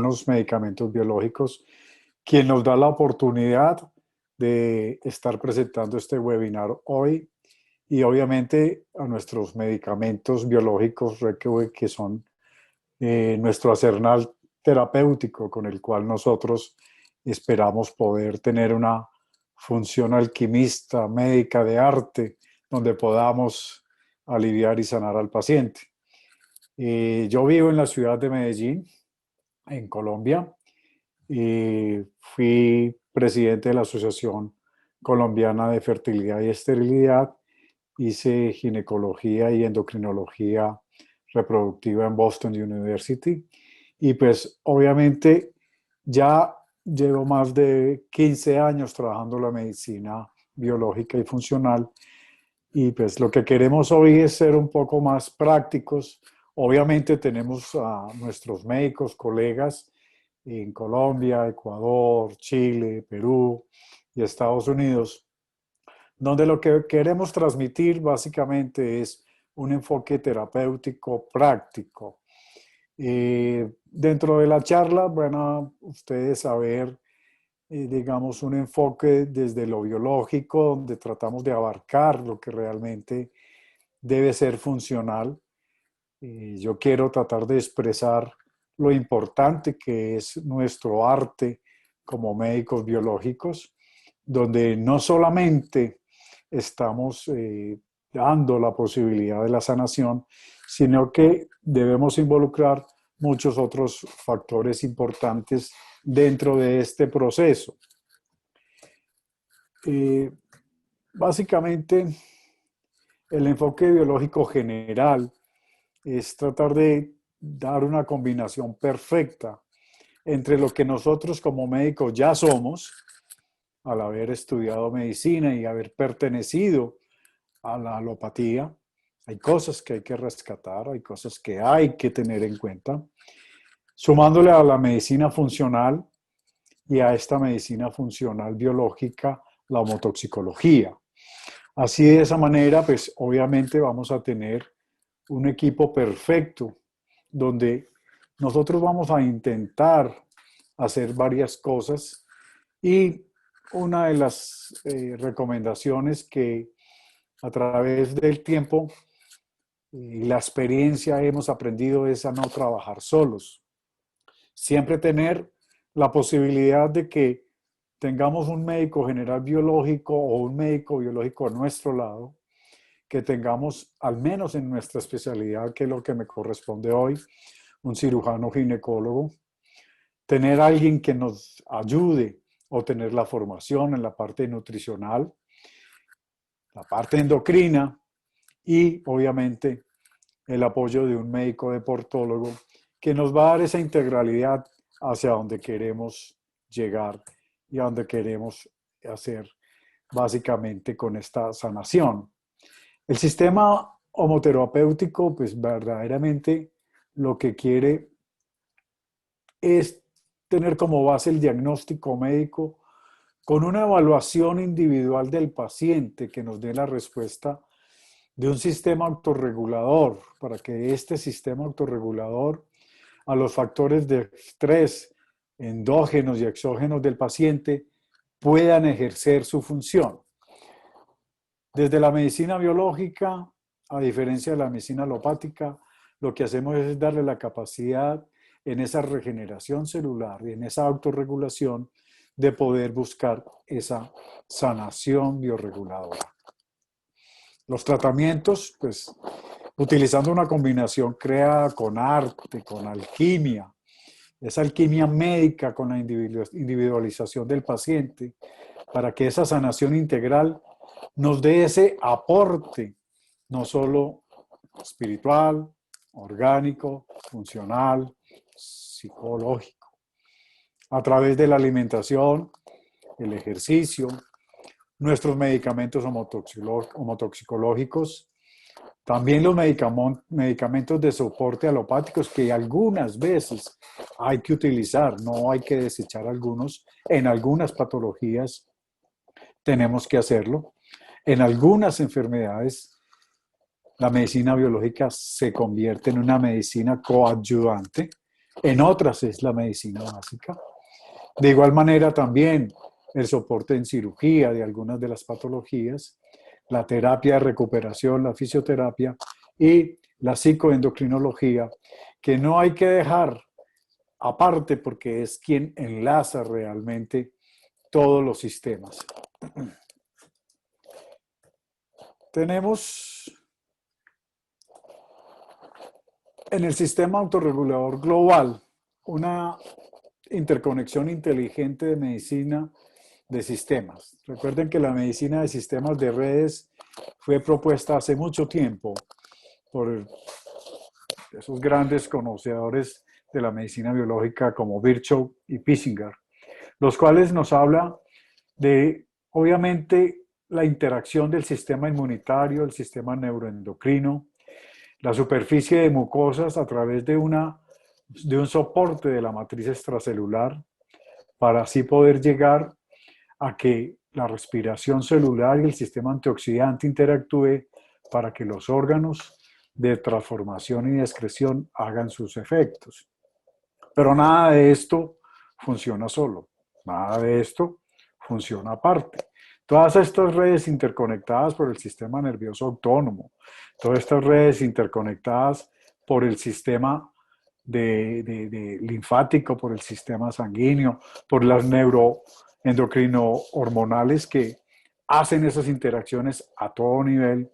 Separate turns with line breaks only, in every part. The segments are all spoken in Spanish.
Buenos Medicamentos Biológicos, quien nos da la oportunidad de estar presentando este webinar hoy y obviamente a nuestros medicamentos biológicos que son nuestro arsenal terapéutico con el cual nosotros esperamos poder tener una función alquimista, médica de arte, donde podamos aliviar y sanar al paciente. Yo vivo en la ciudad de Medellín, en Colombia, y fui presidente de la Asociación Colombiana de Fertilidad y Esterilidad. Hice ginecología y endocrinología reproductiva en Boston University. Y pues obviamente ya llevo más de 15 años trabajando la medicina biológica y funcional. Y pues lo que queremos hoy es ser un poco más prácticos. Obviamente tenemos a nuestros médicos, colegas en Colombia, Ecuador, Chile, Perú y Estados Unidos, donde lo que queremos transmitir básicamente es un enfoque terapéutico práctico. Dentro de la charla van a ustedes saber, digamos, un enfoque desde lo biológico, donde tratamos de abarcar lo que realmente debe ser funcional. Yo quiero tratar de expresar lo importante que es nuestro arte como médicos biológicos, donde no solamente estamos dando la posibilidad de la sanación, sino que debemos involucrar muchos otros factores importantes dentro de este proceso. Básicamente, el enfoque biológico general es tratar de dar una combinación perfecta entre lo que nosotros como médicos ya somos, al haber estudiado medicina y haber pertenecido a la alopatía. Hay cosas que hay que rescatar, hay cosas que hay que tener en cuenta, sumándole a la medicina funcional y a esta medicina funcional biológica, la homotoxicología. Así de esa manera, pues obviamente vamos a tener un equipo perfecto donde nosotros vamos a intentar hacer varias cosas y una de las recomendaciones que a través del tiempo y la experiencia hemos aprendido es a no trabajar solos. Siempre tener la posibilidad de que tengamos un médico general biológico o un médico biológico a nuestro lado, que tengamos, al menos en nuestra especialidad, que es lo que me corresponde hoy, un cirujano ginecólogo, tener a alguien que nos ayude o tener la formación en la parte nutricional, la parte endocrina y obviamente el apoyo de un médico deportólogo que nos va a dar esa integralidad hacia donde queremos llegar y a donde queremos hacer básicamente con esta sanación. El sistema homoterapéutico, pues verdaderamente lo que quiere es tener como base el diagnóstico médico con una evaluación individual del paciente que nos dé la respuesta de un sistema autorregulador, para que este sistema autorregulador a los factores de estrés endógenos y exógenos del paciente puedan ejercer su función. Desde la medicina biológica, a diferencia de la medicina alopática, lo que hacemos es darle la capacidad en esa regeneración celular y en esa autorregulación de poder buscar esa sanación biorreguladora. Los tratamientos, pues, utilizando una combinación creada con arte, con alquimia, esa alquimia médica con la individualización del paciente, para que esa sanación integral nos dé ese aporte, no solo espiritual, orgánico, funcional, psicológico, a través de la alimentación, el ejercicio, nuestros medicamentos homotoxicológicos, también los medicamentos de soporte alopáticos que algunas veces hay que utilizar, no hay que desechar algunos. En algunas patologías tenemos que hacerlo. En algunas enfermedades la medicina biológica se convierte en una medicina coadyuvante, en otras es la medicina básica. De igual manera también el soporte en cirugía de algunas de las patologías, la terapia de recuperación, la fisioterapia y la psicoendocrinología, que no hay que dejar aparte porque es quien enlaza realmente todos los sistemas. Tenemos en el sistema autorregulador global una interconexión inteligente de medicina de sistemas. Recuerden que la medicina de sistemas de redes fue propuesta hace mucho tiempo por esos grandes conocedores de la medicina biológica como Virchow y Pissinger, los cuales nos habla de, obviamente, la interacción del sistema inmunitario, el sistema neuroendocrino, la superficie de mucosas a través de un soporte de la matriz extracelular, para así poder llegar a que la respiración celular y el sistema antioxidante interactúe para que los órganos de transformación y de excreción hagan sus efectos. Pero nada de esto funciona solo, nada de esto funciona aparte. Todas estas redes interconectadas por el sistema nervioso autónomo, todas estas redes interconectadas por el sistema linfático, por el sistema sanguíneo, por las neuroendocrino hormonales que hacen esas interacciones a todo nivel,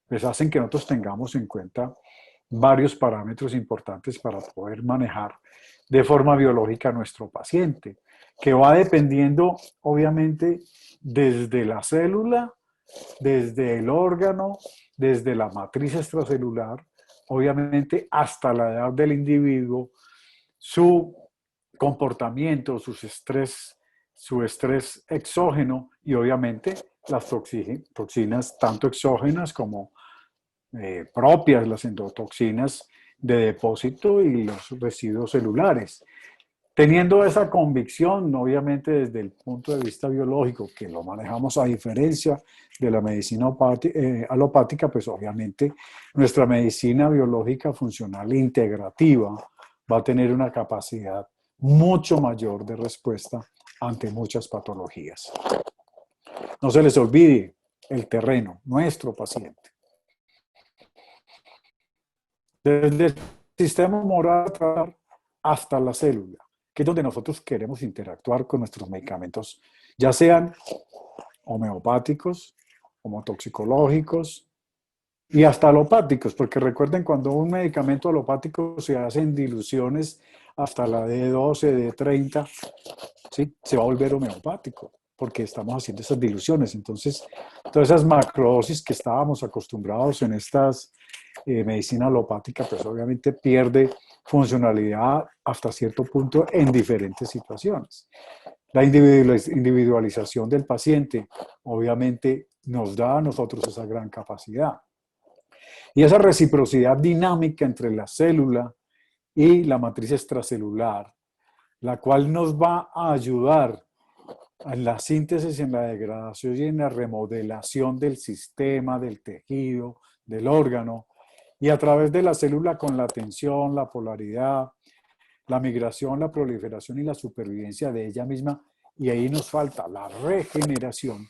pues hacen que nosotros tengamos en cuenta varios parámetros importantes para poder manejar de forma biológica a nuestro paciente, que va dependiendo, obviamente, desde la célula, desde el órgano, desde la matriz extracelular, obviamente hasta la edad del individuo, su comportamiento, su estrés exógeno y obviamente las toxinas tanto exógenas como propias, las endotoxinas de depósito y los residuos celulares. Teniendo esa convicción, obviamente desde el punto de vista biológico, que lo manejamos a diferencia de la medicina alopática, pues obviamente nuestra medicina biológica funcional integrativa va a tener una capacidad mucho mayor de respuesta ante muchas patologías. No se les olvide el terreno, nuestro paciente. Desde el sistema moral hasta la célula, que es donde nosotros queremos interactuar con nuestros medicamentos, ya sean homeopáticos, homotoxicológicos y hasta alopáticos, porque recuerden, cuando un medicamento alopático se hace en diluciones hasta la D12, D30, ¿sí? Se va a volver homeopático, porque estamos haciendo esas diluciones. Entonces, todas esas macrodosis que estábamos acostumbrados en estas medicina alopática, pues obviamente pierde funcionalidad hasta cierto punto en diferentes situaciones. La individualización del paciente obviamente nos da a nosotros esa gran capacidad. Y esa reciprocidad dinámica entre la célula y la matriz extracelular, la cual nos va a ayudar en la síntesis, en la degradación y en la remodelación del sistema, del tejido, del órgano, y a través de la célula con la tensión, la polaridad, la migración, la proliferación y la supervivencia de ella misma. Y ahí nos falta la regeneración,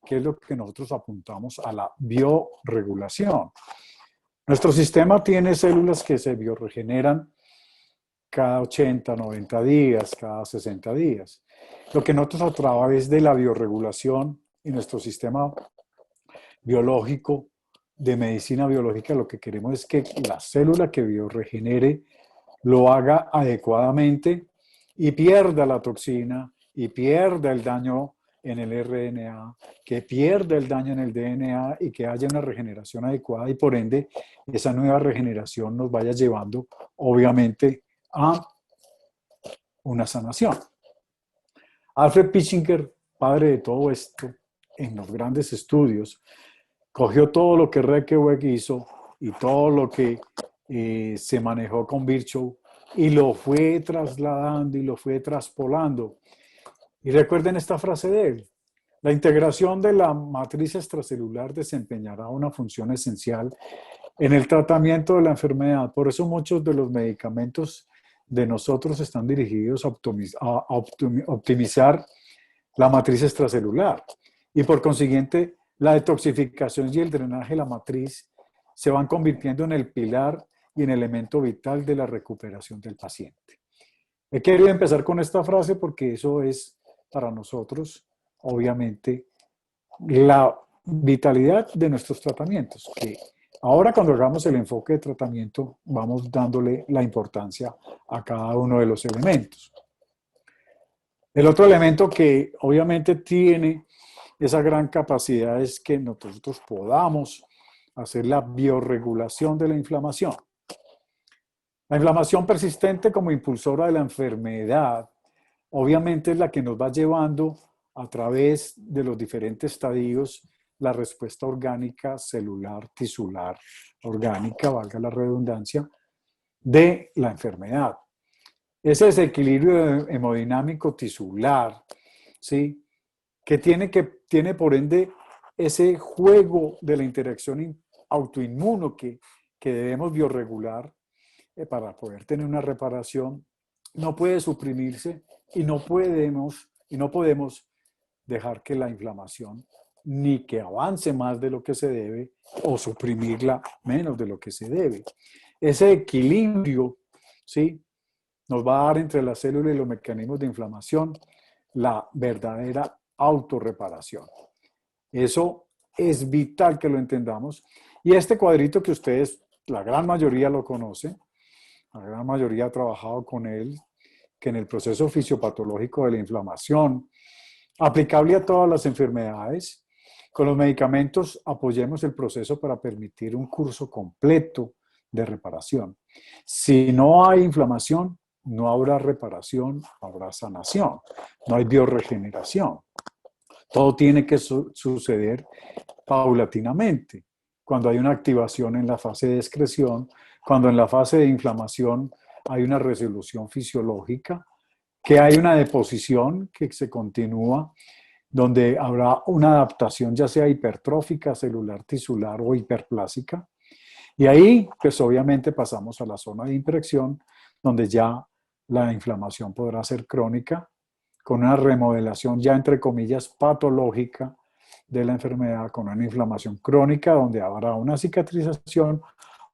que es lo que nosotros apuntamos a la biorregulación. Nuestro sistema tiene células que se biorregeneran cada 80, 90 días, cada 60 días. Lo que nosotros a través de la biorregulación y nuestro sistema biológico de medicina biológica, lo que queremos es que la célula que biorregenere lo haga adecuadamente y pierda la toxina y pierda el daño en el RNA, que pierda el daño en el DNA y que haya una regeneración adecuada y por ende esa nueva regeneración nos vaya llevando obviamente a una sanación. Alfred Pichinger, padre de todo esto, en los grandes estudios, cogió todo lo que Rekeweck hizo y todo lo que se manejó con Virchow y lo fue trasladando y lo fue traspolando. Y recuerden esta frase de él: la integración de la matriz extracelular desempeñará una función esencial en el tratamiento de la enfermedad. Por eso muchos de los medicamentos de nosotros están dirigidos a optimizar la matriz extracelular. Y por consiguiente, la detoxificación y el drenaje de la matriz se van convirtiendo en el pilar y en el elemento vital de la recuperación del paciente. He querido empezar con esta frase porque eso es para nosotros, obviamente, la vitalidad de nuestros tratamientos, que ahora cuando hagamos el enfoque de tratamiento vamos dándole la importancia a cada uno de los elementos. El otro elemento que obviamente tiene esa gran capacidad es que nosotros podamos hacer la biorregulación de la inflamación. La inflamación persistente como impulsora de la enfermedad, obviamente es la que nos va llevando a través de los diferentes estadios la respuesta orgánica, celular, tisular, orgánica, valga la redundancia, de la enfermedad. Ese desequilibrio hemodinámico tisular, ¿sí? que tiene por ende ese juego de la interacción autoinmuno que debemos biorregular para poder tener una reparación, no puede suprimirse y no podemos dejar que la inflamación ni que avance más de lo que se debe o suprimirla menos de lo que se debe. Ese equilibrio, ¿sí? nos va a dar entre la célula y los mecanismos de inflamación la verdadera autorreparación. Eso es vital que lo entendamos. Y este cuadrito que ustedes, la gran mayoría lo conocen, la gran mayoría ha trabajado con él, que en el proceso fisiopatológico de la inflamación, aplicable a todas las enfermedades, con los medicamentos apoyemos el proceso para permitir un curso completo de reparación. Si no hay inflamación, no habrá reparación, no habrá sanación, no hay bioregeneración. Todo tiene que suceder paulatinamente. Cuando hay una activación en la fase de excreción, cuando en la fase de inflamación hay una resolución fisiológica, que hay una deposición que se continúa, donde habrá una adaptación ya sea hipertrófica, celular, tisular o hiperplásica. Y ahí, pues obviamente pasamos a la zona de interacción, donde ya la inflamación podrá ser crónica, con una remodelación ya entre comillas patológica de la enfermedad, con una inflamación crónica, donde habrá una cicatrización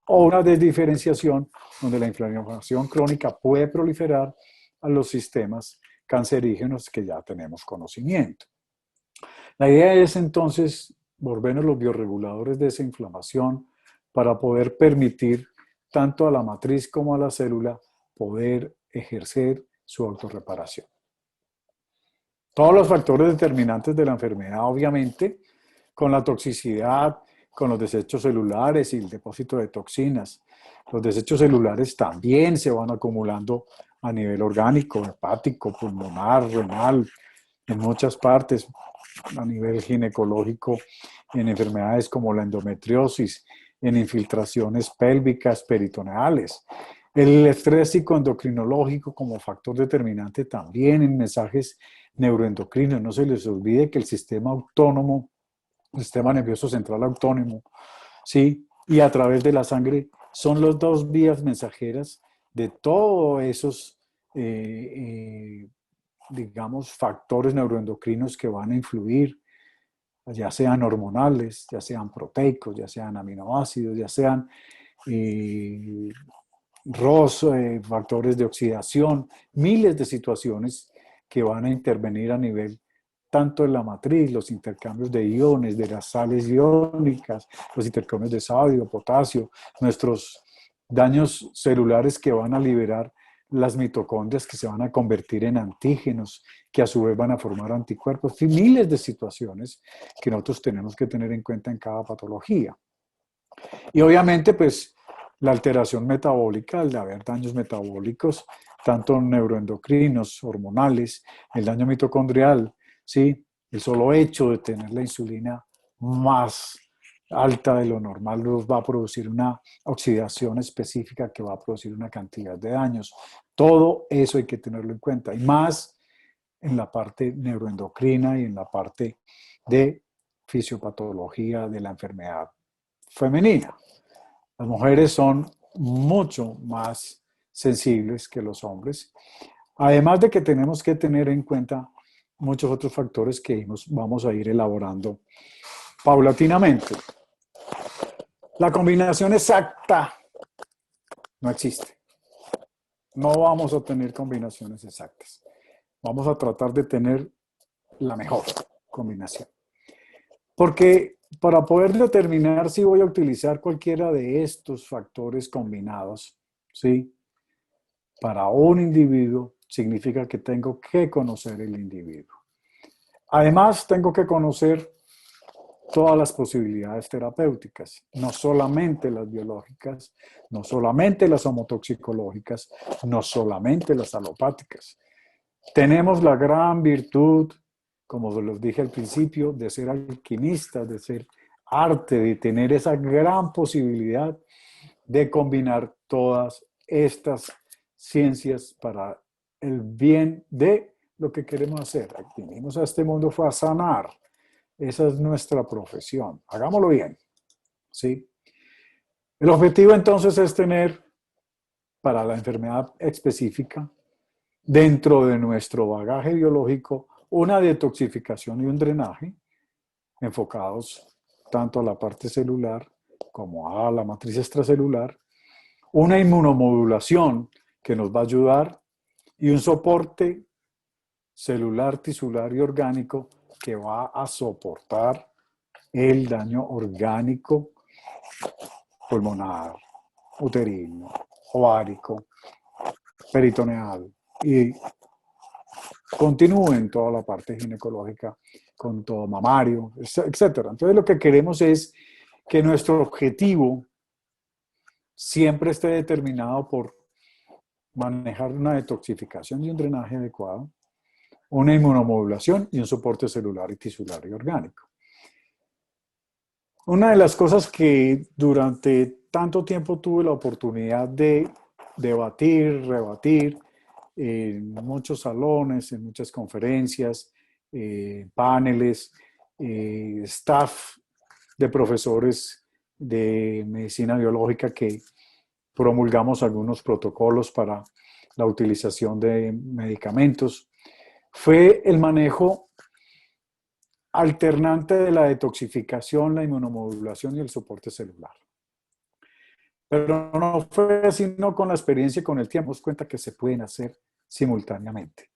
o una desdiferenciación, donde la inflamación crónica puede proliferar a los sistemas cancerígenos que ya tenemos conocimiento. La idea es entonces volvernos los bioreguladores de esa inflamación para poder permitir tanto a la matriz como a la célula poder ejercer su autorreparación. Todos los factores determinantes de la enfermedad, obviamente, con la toxicidad, con los desechos celulares y el depósito de toxinas. Los desechos celulares también se van acumulando a nivel orgánico, hepático, pulmonar, renal, en muchas partes, a nivel ginecológico, en enfermedades como la endometriosis, en infiltraciones pélvicas, peritoneales. El estrés psicoendocrinológico como factor determinante también en mensajes neuroendocrinos. No se les olvide que el sistema autónomo, el sistema nervioso central autónomo, ¿sí? y a través de la sangre son las dos vías mensajeras de todos esos, digamos, factores neuroendocrinos que van a influir, ya sean hormonales, ya sean proteicos, ya sean aminoácidos, ya sean ROS, factores de oxidación, miles de situaciones que van a intervenir a nivel tanto en la matriz, los intercambios de iones, de las sales iónicas, los intercambios de sodio, potasio, nuestros daños celulares que van a liberar las mitocondrias que se van a convertir en antígenos, que a su vez van a formar anticuerpos, y miles de situaciones que nosotros tenemos que tener en cuenta en cada patología. Y obviamente, pues, la alteración metabólica, el de haber daños metabólicos, tanto neuroendocrinos, hormonales, el daño mitocondrial, ¿sí? El solo hecho de tener la insulina más alta de lo normal nos va a producir una oxidación específica que va a producir una cantidad de daños. Todo eso hay que tenerlo en cuenta. Y más en la parte neuroendocrina y en la parte de fisiopatología de la enfermedad femenina. Las mujeres son mucho más sensibles que los hombres. Además de que tenemos que tener en cuenta muchos otros factores que vamos a ir elaborando paulatinamente. La combinación exacta no existe. No vamos a tener combinaciones exactas. Vamos a tratar de tener la mejor combinación. Porque para poder determinar si voy a utilizar cualquiera de estos factores combinados, ¿sí? Para un individuo, significa que tengo que conocer el individuo. Además, tengo que conocer todas las posibilidades terapéuticas, no solamente las biológicas, no solamente las homotoxicológicas, no solamente las alopáticas. Tenemos la gran virtud, como se los dije al principio, de ser alquimistas, de ser arte, de tener esa gran posibilidad de combinar todas estas ciencias para el bien de lo que queremos hacer. Venimos a este mundo fue a sanar. Esa es nuestra profesión. Hagámoslo bien, ¿sí? El objetivo entonces es tener para la enfermedad específica, dentro de nuestro bagaje biológico, una detoxificación y un drenaje enfocados tanto a la parte celular como a la matriz extracelular, una inmunomodulación que nos va a ayudar y un soporte celular, tisular y orgánico que va a soportar el daño orgánico pulmonar, uterino, ovárico, peritoneal y continúe en toda la parte ginecológica con todo mamario, etc. Entonces lo que queremos es que nuestro objetivo siempre esté determinado por manejar una detoxificación y un drenaje adecuado, una inmunomodulación y un soporte celular y tisular y orgánico. Una de las cosas que durante tanto tiempo tuve la oportunidad de debatir, rebatir, en muchos salones, en muchas conferencias, paneles, staff de profesores de medicina biológica que promulgamos algunos protocolos para la utilización de medicamentos, fue el manejo alternante de la detoxificación, la inmunomodulación y el soporte celular. Pero no fue sino con la experiencia y con el tiempo, nos cuenta que se pueden hacer simultáneamente.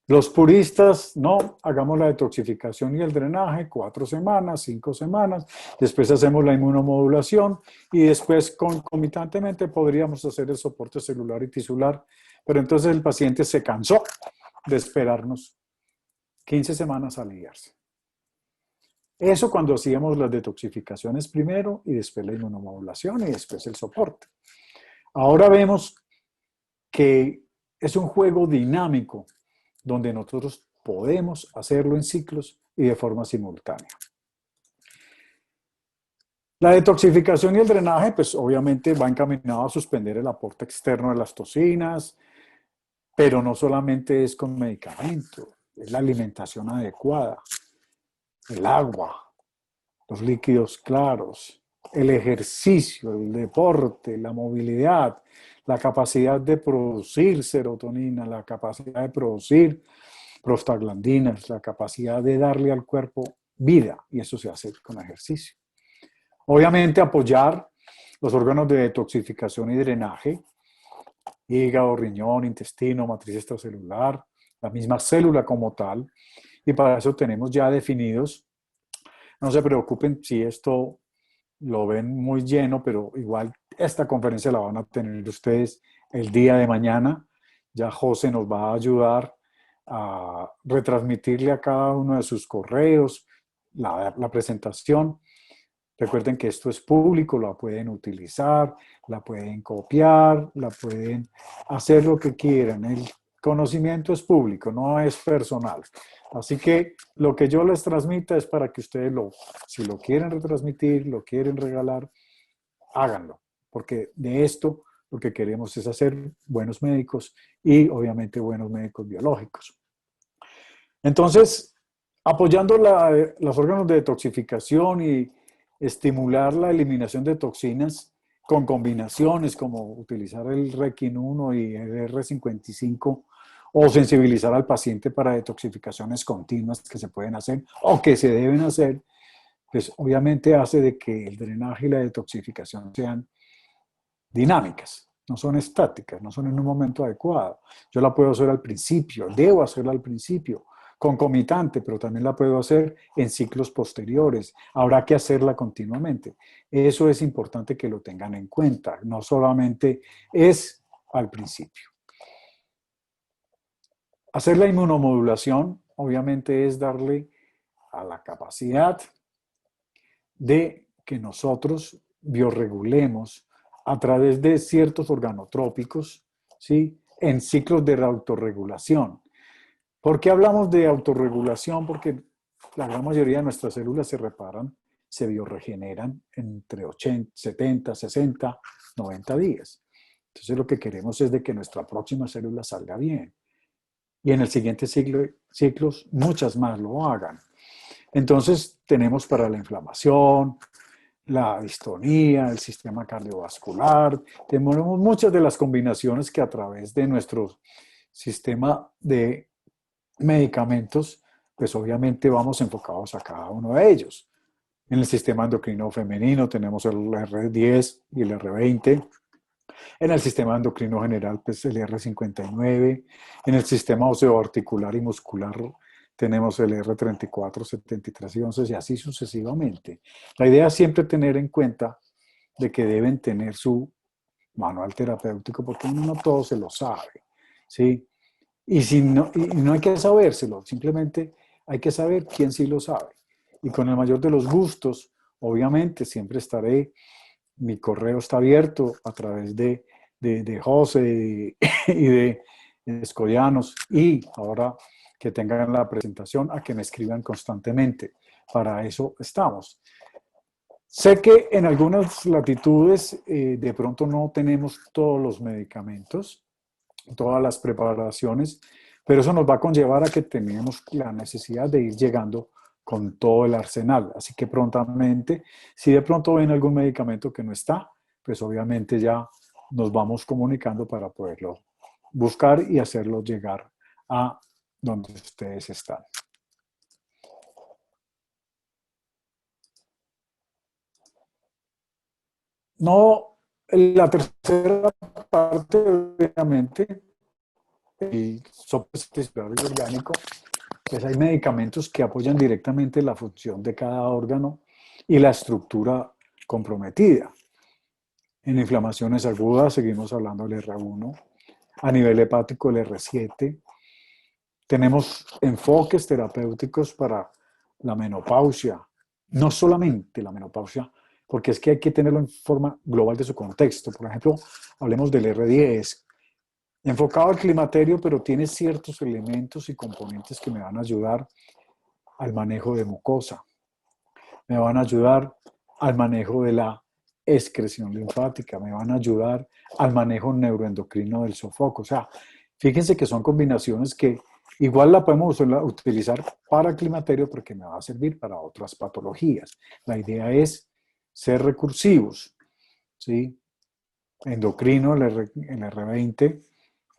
Los puristas, no, hagamos la detoxificación y el drenaje, 4 semanas, 5 semanas, después hacemos la inmunomodulación y después concomitantemente podríamos hacer el soporte celular y tisular, pero entonces el paciente se cansó de esperarnos 15 semanas a aliviarse. Eso cuando hacíamos las detoxificaciones primero y después la inmunomodulación y después el soporte. Ahora vemos que es un juego dinámico donde nosotros podemos hacerlo en ciclos y de forma simultánea. La detoxificación y el drenaje, pues obviamente va encaminado a suspender el aporte externo de las toxinas, pero no solamente es con medicamento, es la alimentación adecuada, el agua, los líquidos claros, el ejercicio, el deporte, la movilidad, la capacidad de producir serotonina, la capacidad de producir prostaglandinas, la capacidad de darle al cuerpo vida, y eso se hace con ejercicio. Obviamente apoyar los órganos de detoxificación y drenaje, hígado, riñón, intestino, matriz extracelular, la misma célula como tal, y para eso tenemos ya definidos. No se preocupen si esto lo ven muy lleno, pero igual esta conferencia la van a tener ustedes el día de mañana. Ya José nos va a ayudar a retransmitirle a cada uno de sus correos la presentación. Recuerden que esto es público, la pueden utilizar, la pueden copiar, la pueden hacer lo que quieran. El conocimiento es público, no es personal. Así que lo que yo les transmita es para que ustedes si lo quieren retransmitir, lo quieren regalar, háganlo. Porque de esto lo que queremos es hacer buenos médicos y obviamente buenos médicos biológicos. Entonces, apoyando los órganos de detoxificación y estimular la eliminación de toxinas con combinaciones como utilizar el Requin 1 y el R55 o sensibilizar al paciente para detoxificaciones continuas que se pueden hacer o que se deben hacer, pues obviamente hace de que el drenaje y la detoxificación sean dinámicas, no son estáticas, no son en un momento adecuado. Yo la puedo hacer al principio, debo hacerla al principio, concomitante, pero también la puedo hacer en ciclos posteriores. Habrá que hacerla continuamente. Eso es importante que lo tengan en cuenta, no solamente es al principio. Hacer la inmunomodulación, obviamente, es darle a la capacidad de que nosotros bioregulemos a través de ciertos organotrópicos, ¿sí? En ciclos de autorregulación. ¿Por qué hablamos de autorregulación? Porque la gran mayoría de nuestras células se reparan, se bioregeneran entre 80, 70, 60, 90 días. Entonces lo que queremos es de que nuestra próxima célula salga bien. Y en el siguiente ciclos muchas más lo hagan. Entonces tenemos para la inflamación, la distonía, el sistema cardiovascular, tenemos muchas de las combinaciones que a través de nuestro sistema de medicamentos, pues obviamente vamos enfocados a cada uno de ellos. En el sistema endocrino femenino tenemos el R10 y el R20. En el sistema endocrino general, pues el R59. En el sistema osteoarticular y muscular tenemos el R34, 73 y 11 y así sucesivamente. La idea es siempre tener en cuenta de que deben tener su manual terapéutico porque uno no todo se lo sabe, ¿sí? Y no hay que sabérselo, simplemente hay que saber quién sí lo sabe. Y con el mayor de los gustos, obviamente, siempre estaré, mi correo está abierto a través de José y de Escollanos, y ahora que tengan la presentación, a que me escriban constantemente. Para eso estamos. Sé que en algunas latitudes de pronto no tenemos todos los medicamentos, todas las preparaciones, pero eso nos va a conllevar a que tenemos la necesidad de ir llegando con todo el arsenal. Así que prontamente, si de pronto ven algún medicamento que no está, pues obviamente ya nos vamos comunicando para poderlo buscar y hacerlo llegar a donde ustedes están. No, la tercera parte, obviamente, el soporte tisular y orgánico, pues hay medicamentos que apoyan directamente la función de cada órgano y la estructura comprometida. En inflamaciones agudas seguimos hablando del R1, a nivel hepático el R7. Tenemos enfoques terapéuticos para la menopausia, no solamente la menopausia, porque es que hay que tenerlo en forma global de su contexto. Por ejemplo, hablemos del R10, enfocado al climaterio, pero tiene ciertos elementos y componentes que me van a ayudar al manejo de mucosa, me van a ayudar al manejo de la excreción linfática, me van a ayudar al manejo neuroendocrino del sofoco. O sea, fíjense que son combinaciones que igual la podemos utilizar para climaterio porque me va a servir para otras patologías. La idea es ser recursivos, ¿sí? Endocrino, el R20,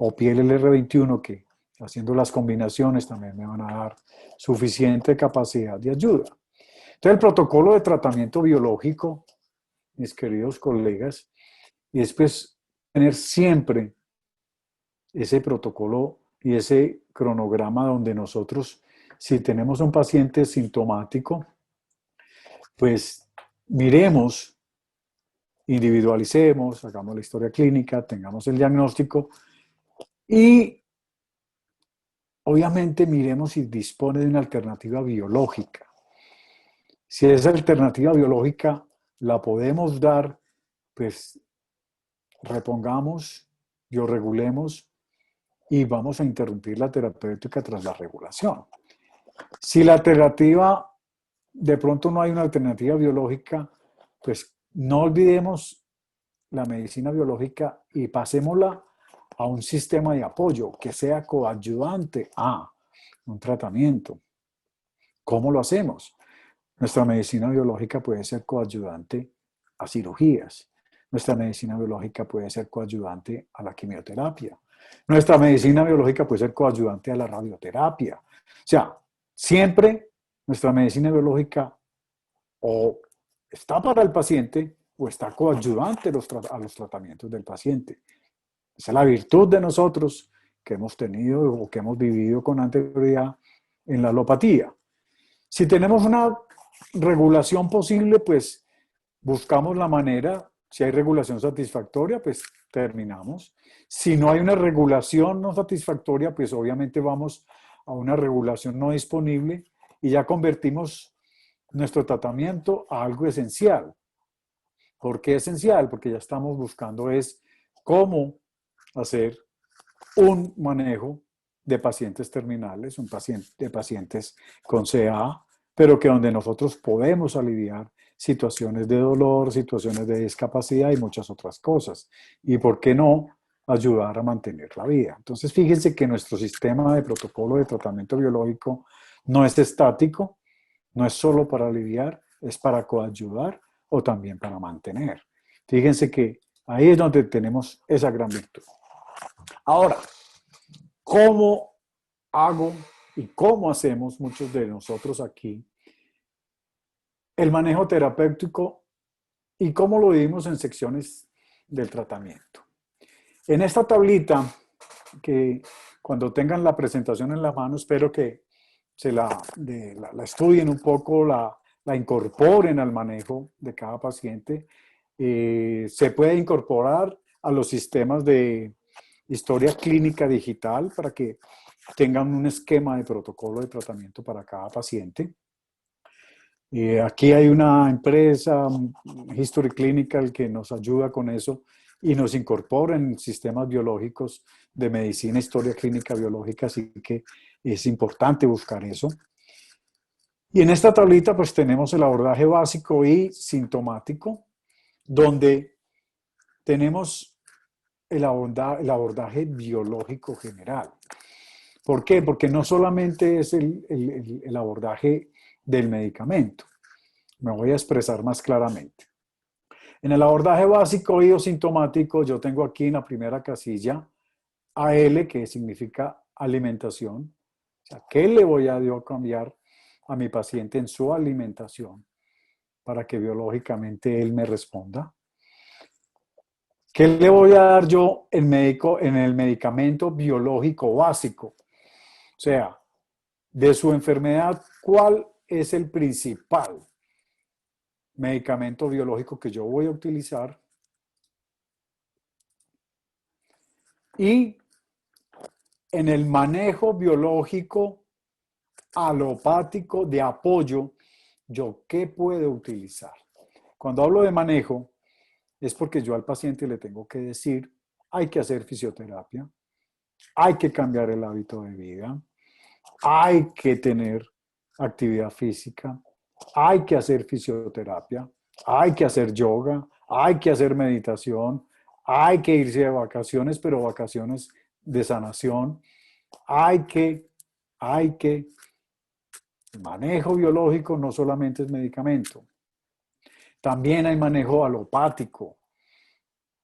o piel, el R21, que haciendo las combinaciones también me van a dar suficiente capacidad de ayuda. Entonces, el protocolo de tratamiento biológico, mis queridos colegas, es pues tener siempre ese protocolo y ese cronograma donde nosotros, si tenemos un paciente sintomático, pues miremos, individualicemos, hagamos la historia clínica, tengamos el diagnóstico y obviamente miremos si dispone de una alternativa biológica. Si esa alternativa biológica la podemos dar, pues repongamos, bioregulemos y vamos a interrumpir la terapéutica tras la regulación. Si la alternativa, de pronto no hay una alternativa biológica, pues no olvidemos la medicina biológica y pasémosla a un sistema de apoyo que sea coadyuvante a un tratamiento. ¿Cómo lo hacemos? Nuestra medicina biológica puede ser coadyuvante a cirugías. Nuestra medicina biológica puede ser coayudante a la quimioterapia. Nuestra medicina biológica puede ser coayudante a la radioterapia. O sea, siempre nuestra medicina biológica o está para el paciente o está coayudante a los tratamientos del paciente. Esa es la virtud de nosotros que hemos tenido o que hemos vivido con anterioridad en la alopatía. Si tenemos una regulación posible, pues buscamos la manera. Si hay regulación satisfactoria, pues terminamos. Si no hay una regulación no satisfactoria, pues obviamente vamos a una regulación no disponible y ya convertimos nuestro tratamiento a algo esencial. ¿Por qué esencial? Porque ya estamos buscando es cómo hacer un manejo de pacientes terminales, de pacientes con CA, pero que donde nosotros podemos aliviar situaciones de dolor, situaciones de discapacidad y muchas otras cosas. Y por qué no ayudar a mantener la vida. Entonces, fíjense que nuestro sistema de protocolo de tratamiento biológico no es estático, no es solo para aliviar, es para coayudar o también para mantener. Fíjense que ahí es donde tenemos esa gran virtud. Ahora, ¿cómo hago y cómo hacemos muchos de nosotros aquí el manejo terapéutico y cómo lo vivimos en secciones del tratamiento? En esta tablita, que cuando tengan la presentación en la mano, espero que se la estudien un poco, la incorporen al manejo de cada paciente. Se puede incorporar a los sistemas de historia clínica digital para que tengan un esquema de protocolo de tratamiento para cada paciente. Aquí hay una empresa, History Clinical, que nos ayuda con eso y nos incorpora en sistemas biológicos de medicina, historia clínica biológica, así que es importante buscar eso. Y en esta tablita pues tenemos el abordaje básico y sintomático, donde tenemos el abordaje biológico general. ¿Por qué? Porque no solamente es el abordaje del medicamento. Me voy a expresar más claramente. En el abordaje básico y o sintomático, yo tengo aquí en la primera casilla AL, que significa alimentación. O sea, ¿qué le voy a yo cambiar a mi paciente en su alimentación para que biológicamente él me responda? ¿Qué le voy a dar yo en el medicamento biológico básico? O sea, de su enfermedad, ¿cuál es el principal medicamento biológico que yo voy a utilizar? Y en el manejo biológico alopático de apoyo, ¿yo qué puedo utilizar? Cuando hablo de manejo, es porque yo al paciente le tengo que decir, hay que hacer fisioterapia, hay que cambiar el hábito de vida, hay que tener actividad física, hay que hacer fisioterapia, hay que hacer yoga, hay que hacer meditación, hay que irse de vacaciones, pero vacaciones de sanación, hay que, manejo biológico no solamente es medicamento, también hay manejo alopático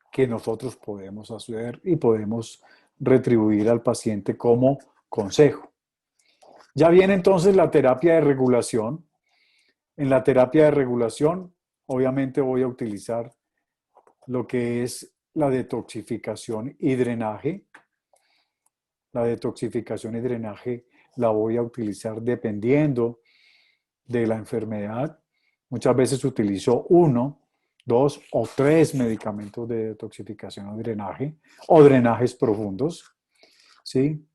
que nosotros podemos hacer y podemos retribuir al paciente como consejo. Ya viene entonces la terapia de regulación. En la terapia de regulación, obviamente voy a utilizar lo que es la detoxificación y drenaje. La detoxificación y drenaje la voy a utilizar dependiendo de la enfermedad. Muchas veces utilizo 1, 2 o 3 medicamentos de detoxificación o drenajes profundos. ¿Sí?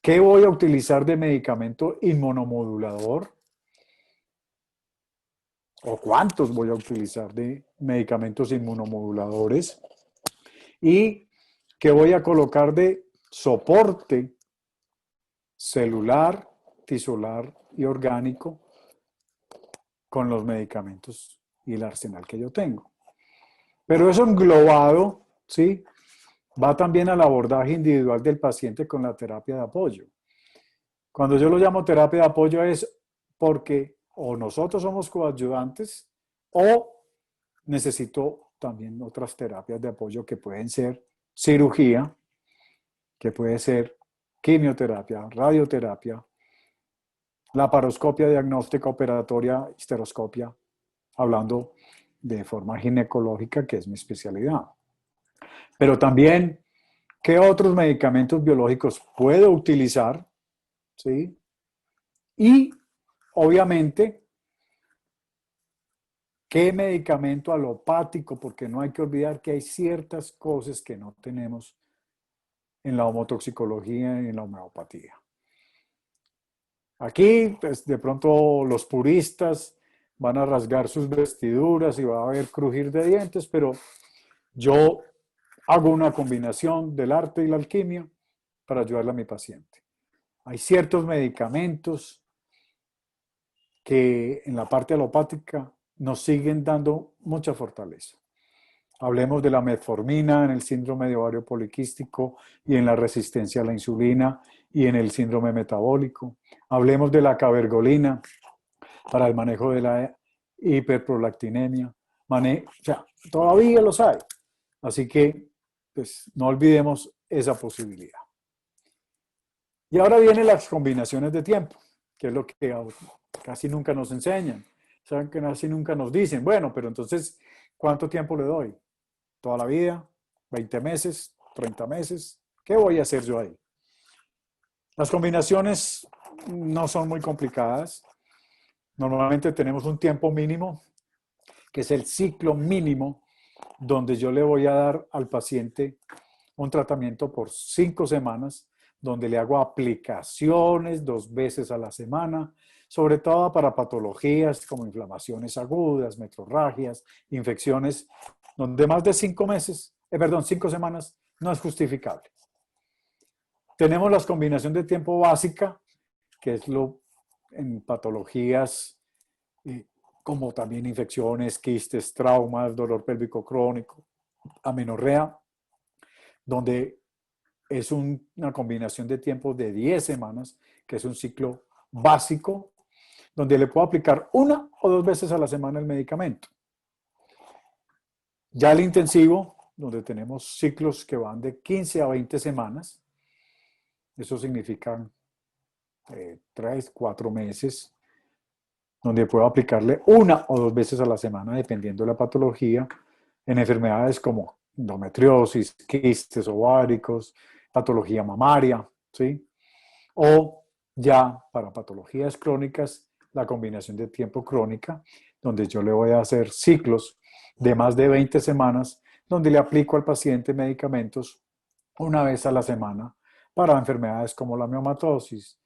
¿Qué voy a utilizar de medicamento inmunomodulador? ¿O cuántos voy a utilizar de medicamentos inmunomoduladores? ¿Y qué voy a colocar de soporte celular, tisular y orgánico con los medicamentos y el arsenal que yo tengo? Pero eso englobado, ¿sí?, va también al abordaje individual del paciente con la terapia de apoyo. Cuando yo lo llamo terapia de apoyo es porque o nosotros somos coayudantes o necesito también otras terapias de apoyo que pueden ser cirugía, que puede ser quimioterapia, radioterapia, laparoscopia diagnóstica operatoria, histeroscopia, hablando de forma ginecológica, que es mi especialidad. Pero también, ¿qué otros medicamentos biológicos puedo utilizar? ¿Sí? Y, obviamente, ¿qué medicamento alopático? Porque no hay que olvidar que hay ciertas cosas que no tenemos en la homotoxicología y en la homeopatía. Aquí, pues, de pronto los puristas van a rasgar sus vestiduras y va a haber crujir de dientes, pero yo hago una combinación del arte y la alquimia para ayudarle a mi paciente. Hay ciertos medicamentos que en la parte alopática nos siguen dando mucha fortaleza. Hablemos de la metformina en el síndrome de ovario poliquístico y en la resistencia a la insulina y en el síndrome metabólico. Hablemos de la cabergolina para el manejo de la hiperprolactinemia. O sea, todavía los hay. Así que, pues, no olvidemos esa posibilidad. Y ahora vienen las combinaciones de tiempo, que es lo que casi nunca nos enseñan. Saben que casi nunca nos dicen, bueno, pero entonces, ¿cuánto tiempo le doy? ¿Toda la vida? ¿20 meses? ¿30 meses? ¿Qué voy a hacer yo ahí? Las combinaciones no son muy complicadas. Normalmente tenemos un tiempo mínimo, que es el ciclo mínimo, donde yo le voy a dar al paciente un tratamiento por 5 semanas, donde le hago aplicaciones 2 veces a la semana, sobre todo para patologías como inflamaciones agudas, metrorragias, infecciones, donde más de 5 semanas no es justificable. Tenemos la combinación de tiempo básica, que es lo en patologías como también infecciones, quistes, traumas, dolor pélvico crónico, amenorrea, donde es una combinación de tiempo de 10 semanas, que es un ciclo básico, donde le puedo aplicar 1 o 2 veces a la semana el medicamento. Ya el intensivo, donde tenemos ciclos que van de 15 a 20 semanas, eso significa 3, 4 meses, donde puedo aplicarle 1 o 2 veces a la semana, dependiendo de la patología, en enfermedades como endometriosis, quistes ováricos, patología mamaria, ¿sí? O ya para patologías crónicas, la combinación de tiempo crónica, donde yo le voy a hacer ciclos de más de 20 semanas, donde le aplico al paciente medicamentos 1 vez a la semana para enfermedades como la miomatosis,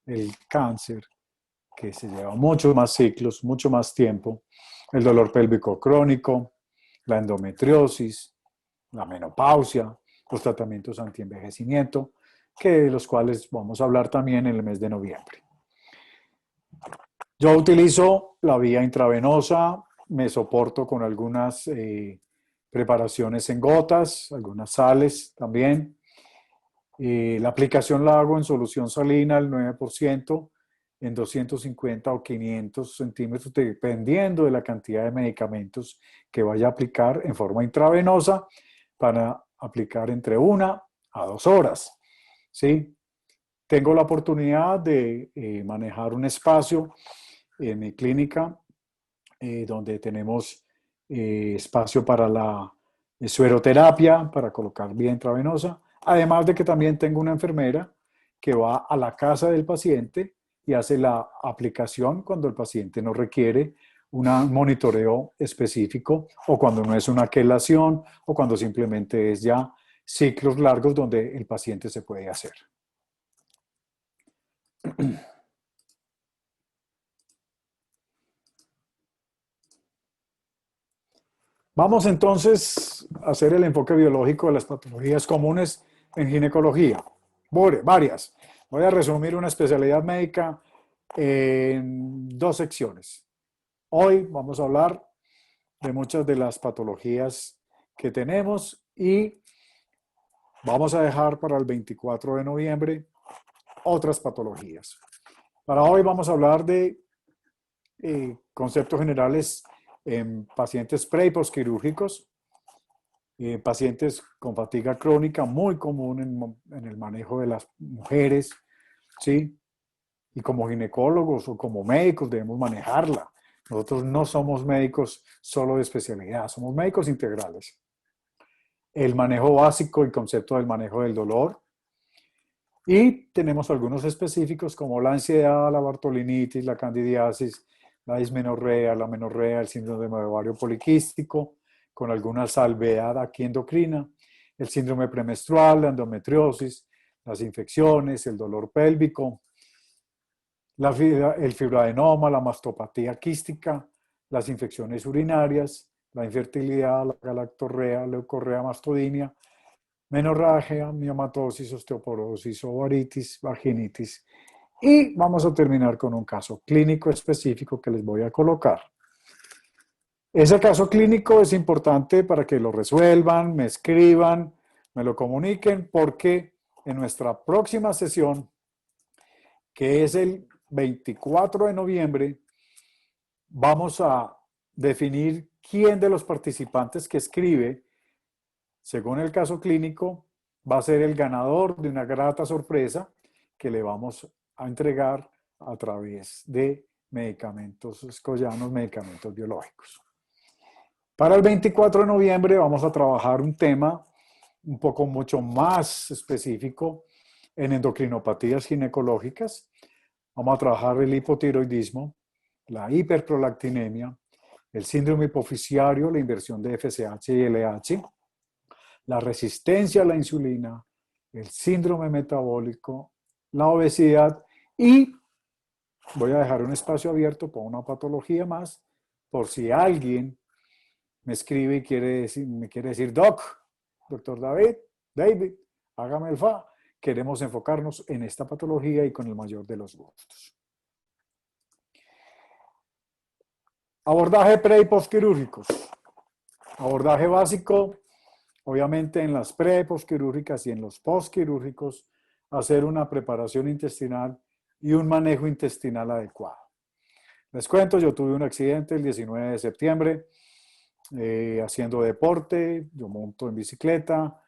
el cáncer, que se lleva muchos más ciclos, mucho más tiempo, el dolor pélvico crónico, la endometriosis, la menopausia, los tratamientos antienvejecimiento, que de los cuales vamos a hablar también en el mes de noviembre. Yo utilizo la vía intravenosa, me soporto con algunas preparaciones en gotas, algunas sales también. La aplicación la hago en solución salina al 9%, en 250 o 500 centímetros, dependiendo de la cantidad de medicamentos que vaya a aplicar en forma intravenosa, para aplicar entre 1 a 2 horas. ¿Sí? Tengo la oportunidad de manejar un espacio en mi clínica donde tenemos espacio para la sueroterapia, para colocar vía intravenosa, además de que también tengo una enfermera que va a la casa del paciente y hace la aplicación cuando el paciente no requiere un monitoreo específico o cuando no es una quelación o cuando simplemente es ya ciclos largos donde el paciente se puede hacer. Vamos entonces a hacer el enfoque biológico de las patologías comunes en ginecología. Varias. Voy a resumir una especialidad médica en 2 secciones. Hoy vamos a hablar de muchas de las patologías que tenemos y vamos a dejar para el 24 de noviembre otras patologías. Para hoy vamos a hablar de conceptos generales en pacientes pre y posquirúrgicos, pacientes con fatiga crónica, muy común en el manejo de las mujeres, ¿sí? Y como ginecólogos o como médicos debemos manejarla. Nosotros no somos médicos solo de especialidad, somos médicos integrales. El manejo básico, el concepto del manejo del dolor. Y tenemos algunos específicos como la ansiedad, la bartolinitis, la candidiasis, la dismenorrea, la menorrea, el síndrome de ovario poliquístico, con alguna salvedad aquí endocrina, el síndrome premenstrual, la endometriosis, las infecciones, el dolor pélvico, el fibroadenoma, la mastopatía quística, las infecciones urinarias, la infertilidad, la galactorrea, leucorrea mastodinia, menorragia, miomatosis, osteoporosis, ovaritis, vaginitis. Y vamos a terminar con un caso clínico específico que les voy a colocar. Ese caso clínico es importante para que lo resuelvan, me escriban, me lo comuniquen, porque en nuestra próxima sesión, que es el 24 de noviembre, vamos a definir quién de los participantes que escribe, según el caso clínico, va a ser el ganador de una grata sorpresa que le vamos a entregar a través de medicamentos escollanos, medicamentos biológicos. Para el 24 de noviembre vamos a trabajar un tema un poco mucho más específico en endocrinopatías ginecológicas. Vamos a trabajar el hipotiroidismo, la hiperprolactinemia, el síndrome hipofisiario, la inversión de FSH y LH, la resistencia a la insulina, el síndrome metabólico, la obesidad y voy a dejar un espacio abierto para una patología más por si alguien me escribe y me quiere decir, doctor David, hágame el fa. Queremos enfocarnos en esta patología y con el mayor de los gustos. Abordaje pre y postquirúrgicos. Abordaje básico, obviamente en las pre y postquirúrgicas y en los postquirúrgicos, hacer una preparación intestinal y un manejo intestinal adecuado. Les cuento, yo tuve un accidente el 19 de septiembre haciendo deporte, yo monto en bicicleta,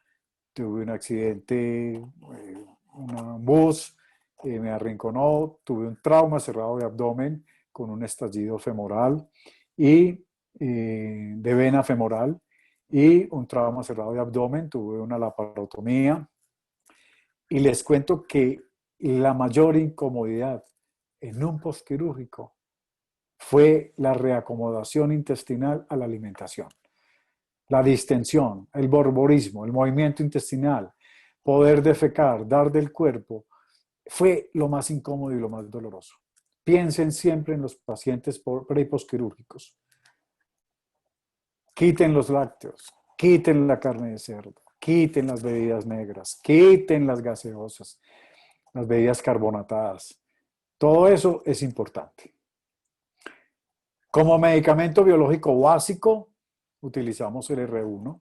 tuve un accidente, un bus me arrinconó, tuve un trauma cerrado de abdomen con un estallido femoral y de vena femoral y un trauma cerrado de abdomen, tuve una laparotomía y les cuento que la mayor incomodidad en un postquirúrgico fue la reacomodación intestinal a la alimentación. La distensión, el borborismo, el movimiento intestinal, poder defecar, dar del cuerpo, fue lo más incómodo y lo más doloroso. Piensen siempre en los pacientes pre y postquirúrgicos. Quiten los lácteos, quiten la carne de cerdo, quiten las bebidas negras, quiten las gaseosas, las bebidas carbonatadas. Todo eso es importante. Como medicamento biológico básico, utilizamos el R1.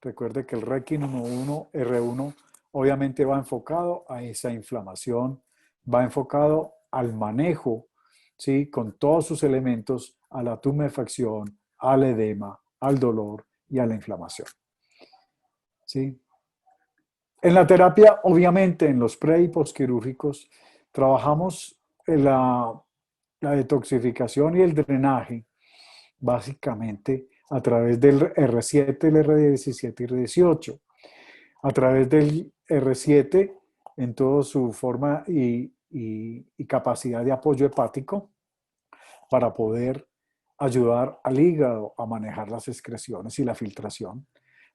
Recuerde que el Requin 1.1, R1, obviamente va enfocado a esa inflamación, va enfocado al manejo, ¿sí? Con todos sus elementos, a la tumefacción, al edema, al dolor y a la inflamación. ¿Sí? En la terapia, obviamente, en los pre y postquirúrgicos, trabajamos en la detoxificación y el drenaje, básicamente a través del R7, el R17 y R18. A través del R7, en toda su forma y capacidad de apoyo hepático, para poder ayudar al hígado a manejar las excreciones y la filtración.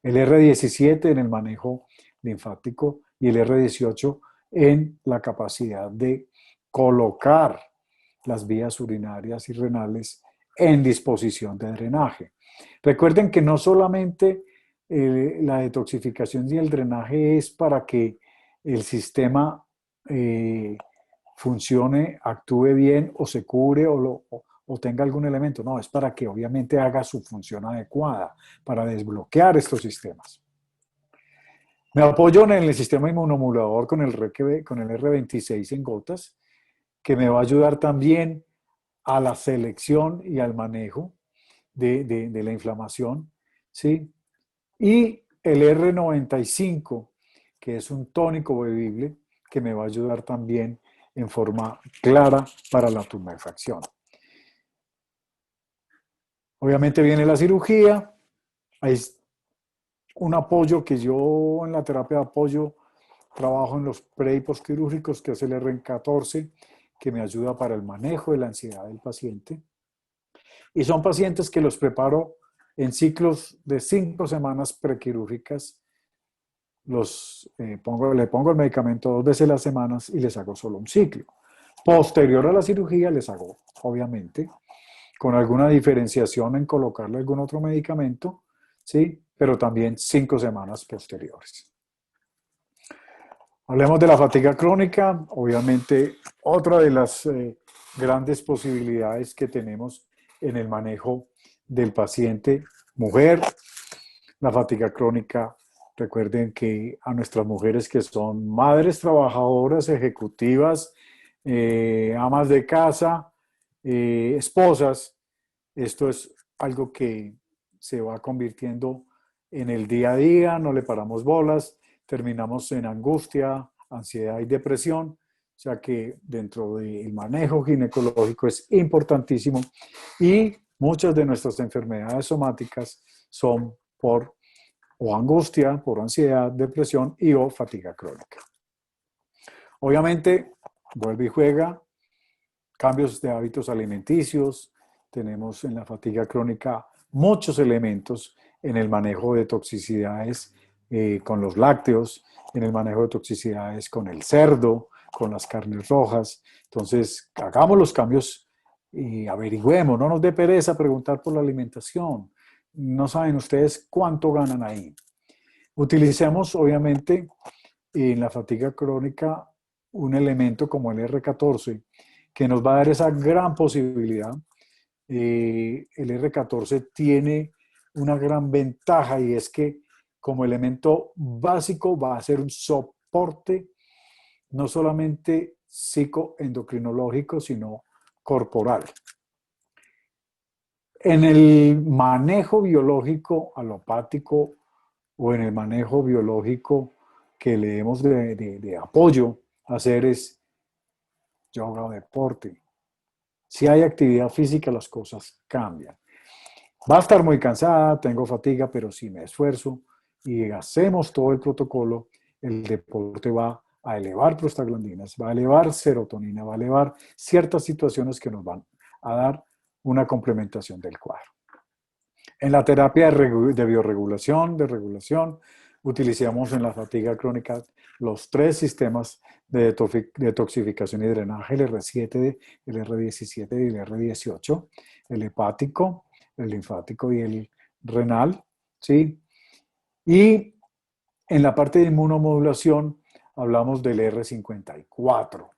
El R17 en el manejo linfático y el R18 en la capacidad de colocar las vías urinarias y renales en disposición de drenaje. Recuerden que no solamente la detoxificación y el drenaje es para que el sistema funcione, actúe bien o se cure o tenga algún elemento. No, es para que obviamente haga su función adecuada, para desbloquear estos sistemas. Me apoyo en el sistema inmunomodulador con el R26 en gotas, que me va a ayudar también a la selección y al manejo de la inflamación, ¿sí? Y el R95, que es un tónico bebible que me va a ayudar también en forma clara para la tumefacción. Obviamente viene la cirugía, hay un apoyo que yo en la terapia de apoyo trabajo en los pre y postquirúrgicos, que es el RN14, que me ayuda para el manejo de la ansiedad del paciente. Y son pacientes que los preparo en ciclos de 5 semanas prequirúrgicas. Le pongo el medicamento 2 veces a las semanas y les hago solo un ciclo. Posterior a la cirugía les hago, obviamente, con alguna diferenciación en colocarle algún otro medicamento, ¿sí? Pero también 5 semanas posteriores. Hablemos de la fatiga crónica. Obviamente, otra de las grandes posibilidades que tenemos en el manejo del paciente mujer. La fatiga crónica, recuerden que a nuestras mujeres que son madres trabajadoras, ejecutivas, amas de casa, esposas, esto es algo que se va convirtiendo en el día a día, no le paramos bolas, terminamos en angustia, ansiedad y depresión, o sea que dentro del manejo ginecológico es importantísimo y muchas de nuestras enfermedades somáticas son por o angustia, por ansiedad, depresión y o fatiga crónica. Obviamente, vuelve y juega, cambios de hábitos alimenticios, tenemos en la fatiga crónica muchos elementos en el manejo de toxicidades con los lácteos, en el manejo de toxicidades con el cerdo, con las carnes rojas. Entonces, hagamos los cambios y averigüemos, no nos dé pereza preguntar por la alimentación. No saben ustedes cuánto ganan ahí. Utilicemos, obviamente, en la fatiga crónica un elemento como el R14, que nos va a dar esa gran posibilidad. El R14 tiene una gran ventaja y es que como elemento básico va a ser un soporte no solamente psicoendocrinológico, sino corporal. En el manejo biológico alopático o en el manejo biológico que le demos de apoyo a hacer es yoga o deporte. Si hay actividad física, las cosas cambian. Va a estar muy cansada, tengo fatiga, pero si me esfuerzo y hacemos todo el protocolo, el deporte va a elevar prostaglandinas, va a elevar serotonina, va a elevar ciertas situaciones que nos van a dar una complementación del cuadro. En la terapia de bioregulación, de regulación, utilizamos en la fatiga crónica los 3 sistemas de detoxificación y drenaje, el R7, el R17 y el R18, el hepático, el linfático y el renal, ¿sí? Y en la parte de inmunomodulación hablamos del R54,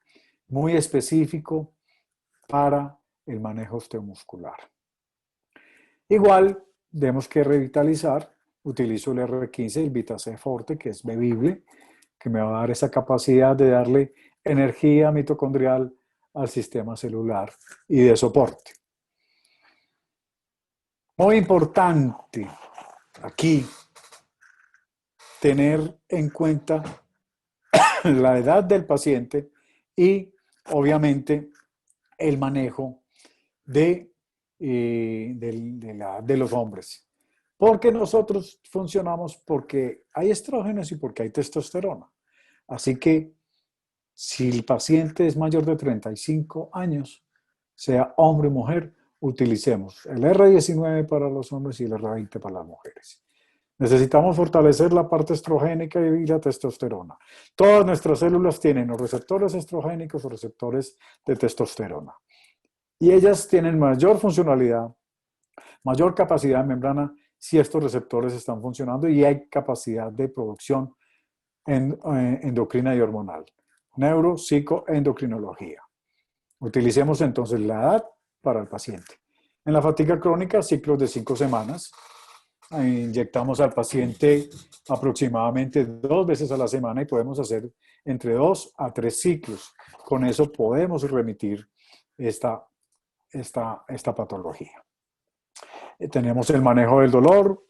muy específico para el manejo osteomuscular. Igual, tenemos que revitalizar, utilizo el R15, el Vita-C Forte, que es bebible, que me va a dar esa capacidad de darle energía mitocondrial al sistema celular y de soporte. Muy importante aquí tener en cuenta la edad del paciente y obviamente el manejo de los hombres. Porque nosotros funcionamos porque hay estrógenos y porque hay testosterona. Así que si el paciente es mayor de 35 años, sea hombre o mujer, utilicemos el R19 para los hombres y el R20 para las mujeres. Necesitamos fortalecer la parte estrogénica y la testosterona. Todas nuestras células tienen o receptores estrogénicos o receptores de testosterona. Y ellas tienen mayor funcionalidad, mayor capacidad de membrana si estos receptores están funcionando y hay capacidad de producción endocrina y hormonal. Neuropsicoendocrinología. Utilicemos entonces la edad para el paciente. En la fatiga crónica, ciclos de 5 semanas. Inyectamos al paciente aproximadamente 2 veces a la semana y podemos hacer entre 2 a 3 ciclos. Con eso podemos remitir esta patología. Tenemos el manejo del dolor,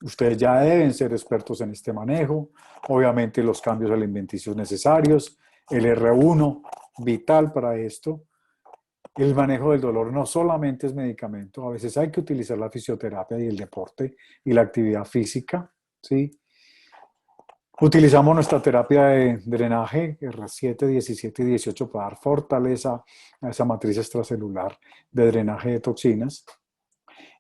Ustedes ya deben ser expertos en este manejo. Obviamente los cambios alimenticios necesarios. El R1, vital para esto. El manejo del dolor no solamente es medicamento, a veces hay que utilizar la fisioterapia y el deporte y la actividad física, ¿sí? Utilizamos nuestra terapia de drenaje R7, 17 y 18 para dar fortaleza a esa matriz extracelular de drenaje de toxinas.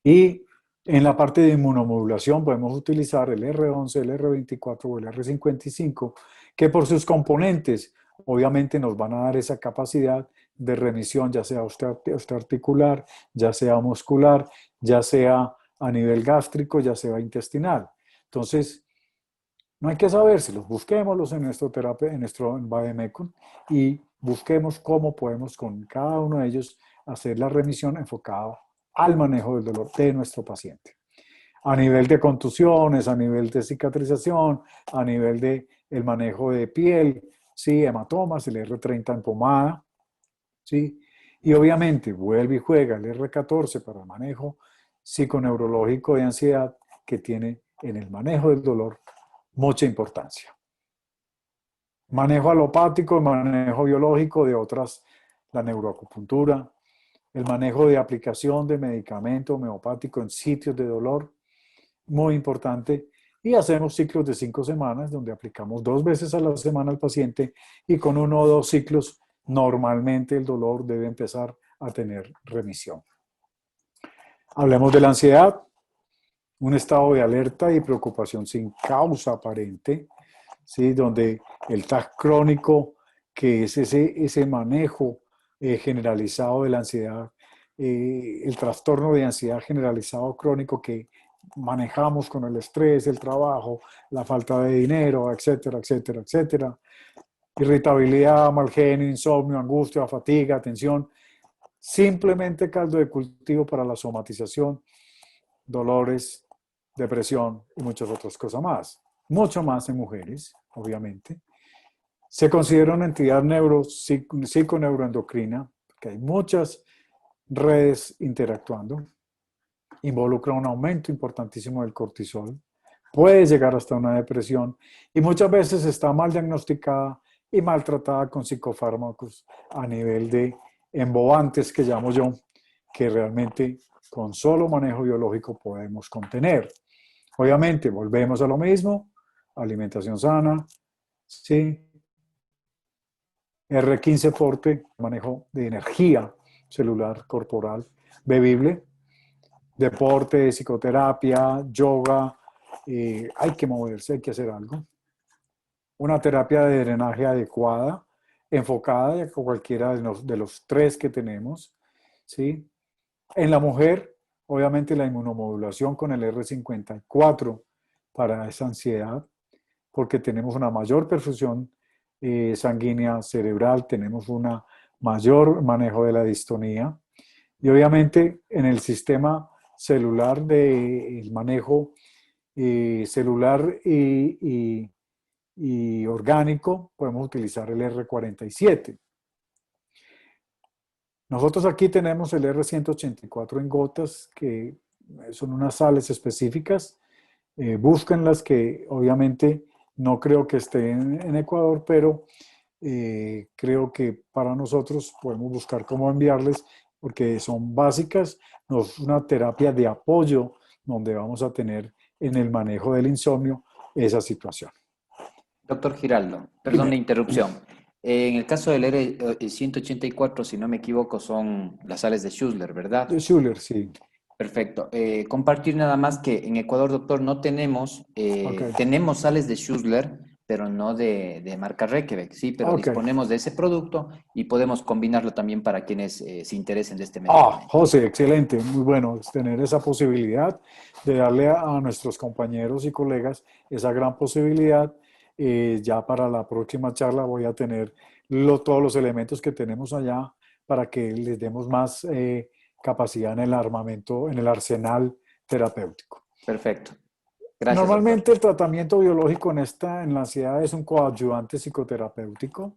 Y en la parte de inmunomodulación podemos utilizar el R11, el R24 o el R55, que por sus componentes obviamente nos van a dar esa capacidad de remisión, ya sea osteoarticular, ya sea muscular, ya sea a nivel gástrico, ya sea intestinal. Entonces, no hay que sabérselos, busquémoslos en nuestro terapia, en nuestro Bademecum y busquemos cómo podemos con cada uno de ellos hacer la remisión enfocada al manejo del dolor de nuestro paciente. A nivel de contusiones, a nivel de cicatrización, a nivel de el manejo de piel, sí, hematomas, el R30 en pomada, sí, y obviamente vuelve y juega el R14 para el manejo psiconeurológico de ansiedad que tiene en el manejo del dolor mucha importancia. Manejo alopático, manejo biológico de otras, la neuroacupuntura, el manejo de aplicación de medicamento homeopático en sitios de dolor, muy importante. Y hacemos ciclos de 5 semanas donde aplicamos 2 veces a la semana al paciente y con 1 o 2 ciclos normalmente el dolor debe empezar a tener remisión. Hablemos de la ansiedad, un estado de alerta y preocupación sin causa aparente, ¿sí? Donde el TAC crónico, que es ese manejo generalizado de la ansiedad, el trastorno de ansiedad generalizado crónico que manejamos con el estrés, el trabajo, la falta de dinero, etcétera, etcétera, etcétera. Irritabilidad, mal genio, insomnio, angustia, fatiga, tensión. Simplemente caldo de cultivo para la somatización, dolores, depresión y muchas otras cosas más. Mucho más en mujeres, obviamente. Se considera una entidad psiconeuroendocrina, que hay muchas redes interactuando. Involucra un aumento importantísimo del cortisol. Puede llegar hasta una depresión y muchas veces está mal diagnosticada y maltratada con psicofármacos a nivel de embobantes que llamo yo, que realmente con solo manejo biológico podemos contener. Obviamente, volvemos a lo mismo, alimentación sana, ¿sí? R15 Forte, manejo de energía celular corporal bebible, deporte, psicoterapia, yoga, hay que moverse, hay que hacer algo. Una terapia de drenaje adecuada, enfocada a cualquiera de los 3 que tenemos, ¿sí? En la mujer, obviamente la inmunomodulación con el R54 para esa ansiedad, porque tenemos una mayor perfusión sanguínea cerebral, tenemos un mayor manejo de la distonía y obviamente en el sistema celular del manejo celular y orgánico podemos utilizar el R47. Nosotros aquí tenemos el R184 en gotas, que son unas sales específicas. Búsquenlas, que obviamente no creo que estén en Ecuador, pero creo que para nosotros podemos buscar cómo enviarles, porque son básicas, no es una terapia de apoyo donde vamos a tener en el manejo del insomnio esa situación.
Doctor Giraldo, perdón
Dime.
la interrupción. En el caso del R184, si no me equivoco, son las sales de Schussler,
De
¿verdad?
Schuller, sí.
Perfecto. Compartir nada más que en Ecuador, doctor, no tenemos,
Ok,
tenemos sales de Schussler, pero no de marca Reykjavik, sí, pero
ok.
disponemos de ese producto y podemos combinarlo también para quienes se interesen de este medicamento.
José, excelente, muy bueno tener esa posibilidad de darle a nuestros compañeros y colegas esa gran posibilidad. Ya para la próxima charla voy a tener todos los elementos que tenemos allá para que les demos más capacidad en el armamento, en el arsenal terapéutico.
Perfecto. Gracias, doctor.
Normalmente el tratamiento biológico en la ansiedad es un coadyuvante psicoterapéutico.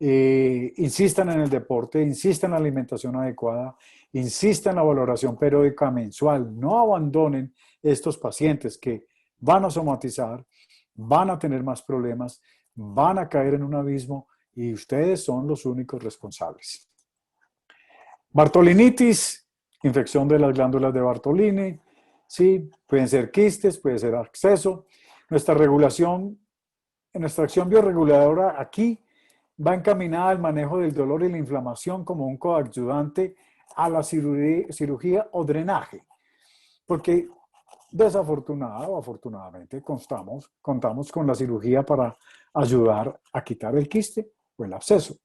Insistan en el deporte, insistan en la alimentación adecuada, insistan en la valoración periódica mensual, no abandonen estos pacientes que van a somatizar, van a tener más problemas, van a caer en un abismo y ustedes son los únicos responsables. Bartolinitis, infección de las glándulas de Bartolini, sí, pueden ser quistes, puede ser absceso. Nuestra regulación, nuestra acción bioreguladora aquí va encaminada al manejo del dolor y la inflamación como un coadyuvante a la cirugía o drenaje, porque desafortunada o afortunadamente contamos con la cirugía para ayudar a quitar el quiste o el absceso.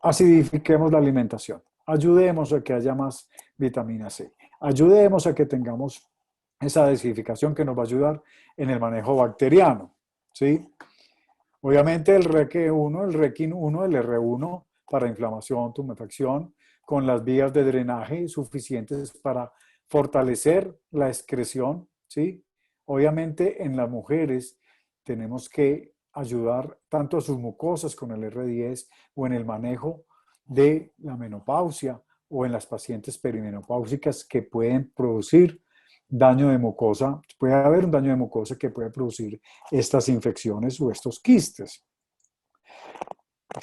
Acidifiquemos la alimentación, ayudemos a que haya más vitamina C, ayudemos a que tengamos esa desificación que nos va a ayudar en el manejo bacteriano, ¿sí? Obviamente el REQ1, el REQ1, el R1 para inflamación, tumefacción, con las vías de drenaje suficientes para fortalecer la excreción, ¿sí? Obviamente en las mujeres tenemos que ayudar tanto a sus mucosas con el R10 o en el manejo de la menopausia o en las pacientes perimenopáusicas que pueden producir daño de mucosa, puede haber un daño de mucosa que puede producir estas infecciones o estos quistes.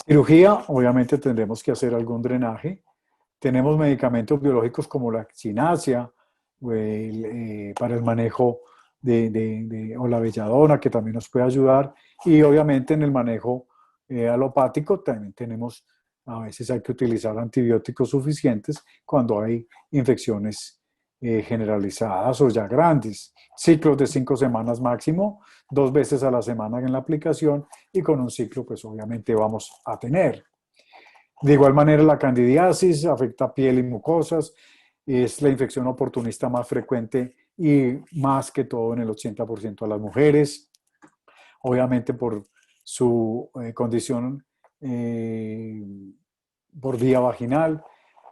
Cirugía, obviamente tendremos que hacer algún drenaje. Tenemos medicamentos biológicos como la quinasia para el manejo o la belladona, que también nos puede ayudar. Y obviamente en el manejo alopático también tenemos, a veces hay que utilizar antibióticos suficientes cuando hay infecciones generalizadas o ya grandes. Ciclos de 5 semanas máximo, 2 veces a la semana en la aplicación y con un ciclo pues obviamente vamos a tener. De igual manera la candidiasis afecta piel y mucosas, es la infección oportunista más frecuente y más que todo en el 80% de las mujeres, obviamente por su condición por vía vaginal.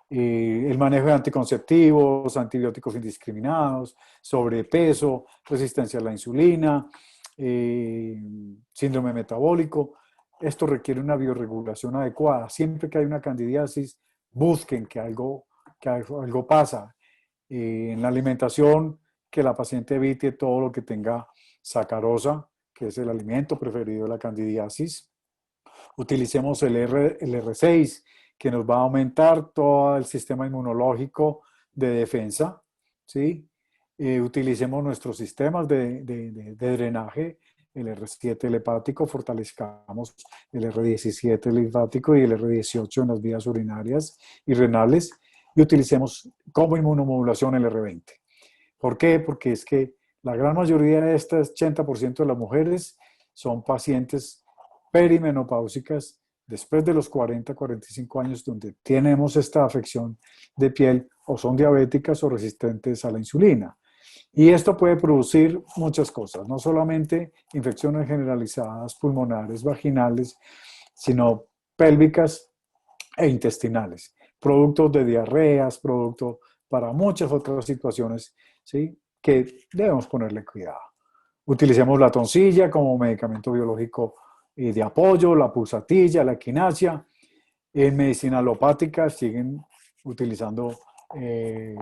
El manejo de anticonceptivos, antibióticos indiscriminados, sobrepeso, resistencia a la insulina, síndrome metabólico. Esto requiere una bioregulación adecuada. Siempre que hay una candidiasis, busquen que algo pasa. En la alimentación, que la paciente evite todo lo que tenga sacarosa, que es el alimento preferido de la candidiasis. Utilicemos el R6, que nos va a aumentar todo el sistema inmunológico de defensa, ¿sí? Utilicemos nuestros sistemas de drenaje, el R7 el hepático, fortalezcamos el R17 el linfático y el R18 en las vías urinarias y renales, y utilicemos como inmunomodulación el R20. ¿Por qué? Porque es que la gran mayoría de estas 80% de las mujeres son pacientes perimenopáusicas después de los 40, 45 años, donde tenemos esta afección de piel o son diabéticas o resistentes a la insulina. Y esto puede producir muchas cosas, no solamente infecciones generalizadas, pulmonares, vaginales, sino pélvicas e intestinales, productos de diarreas, productos para muchas otras situaciones, ¿sí? Que debemos ponerle cuidado. Utilicemos la toncilla como medicamento biológico de apoyo, la pulsatilla, la quinasia. En medicina alopática siguen utilizando el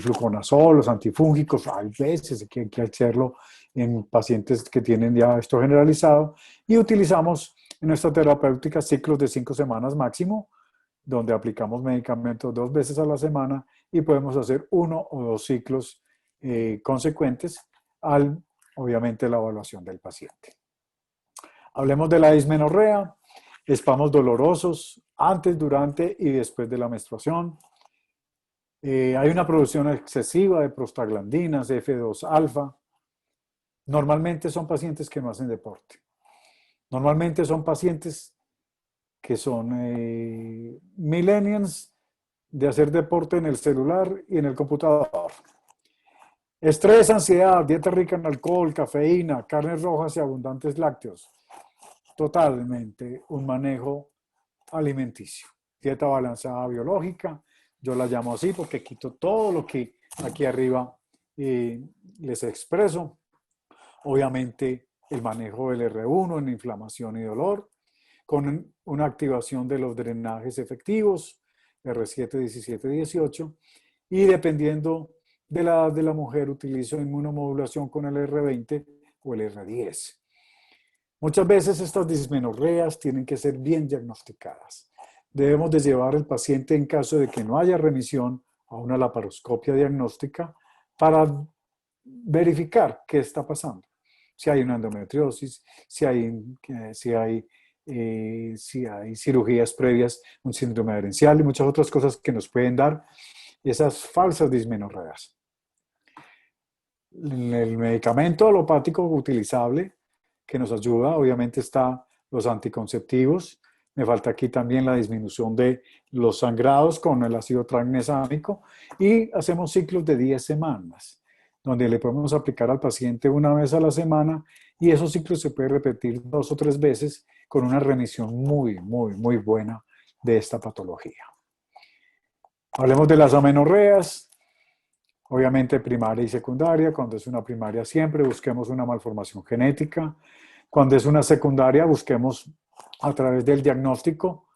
fluconazol, los antifúngicos. Hay veces que hay que hacerlo en pacientes que tienen ya esto generalizado. Y utilizamos en nuestra terapéutica ciclos de 5 semanas máximo, donde aplicamos medicamentos 2 veces a la semana y podemos hacer 1 o 2 ciclos consecuentes al, obviamente, la evaluación del paciente. Hablemos de la dismenorrea, espasmos dolorosos antes, durante y después de la menstruación. Hay una producción excesiva de prostaglandinas, F2 alfa. Normalmente son pacientes que no hacen deporte. Normalmente son pacientes que son millennials de hacer deporte en el celular y en el computador. Estrés, ansiedad, dieta rica en alcohol, cafeína, carnes rojas y abundantes lácteos. Totalmente un manejo alimenticio. Dieta balanceada biológica, yo la llamo así porque quito todo lo que aquí arriba les expreso. Obviamente el manejo del R1 en inflamación y dolor, con una activación de los drenajes efectivos, R7, 17, 18, y dependiendo de la mujer utilizo inmunomodulación con el R20 o el R10. Muchas veces estas dismenorreas tienen que ser bien diagnosticadas. Debemos de llevar al paciente en caso de que no haya remisión a una laparoscopia diagnóstica para verificar qué está pasando. Si hay una endometriosis, si hay cirugías previas, un síndrome herencial y muchas otras cosas que nos pueden dar esas falsas dismenorreas. El medicamento alopático utilizable que nos ayuda, obviamente, está los anticonceptivos. Me falta aquí también la disminución de los sangrados con el ácido tranexámico y hacemos ciclos de 10 semanas, donde le podemos aplicar al paciente una vez a la semana y esos ciclos se pueden repetir 2 o 3 veces con una remisión muy, muy, muy buena de esta patología. Hablemos de las amenorreas, obviamente primaria y secundaria. Cuando es una primaria siempre busquemos una malformación genética. Cuando es una secundaria busquemos a través del diagnóstico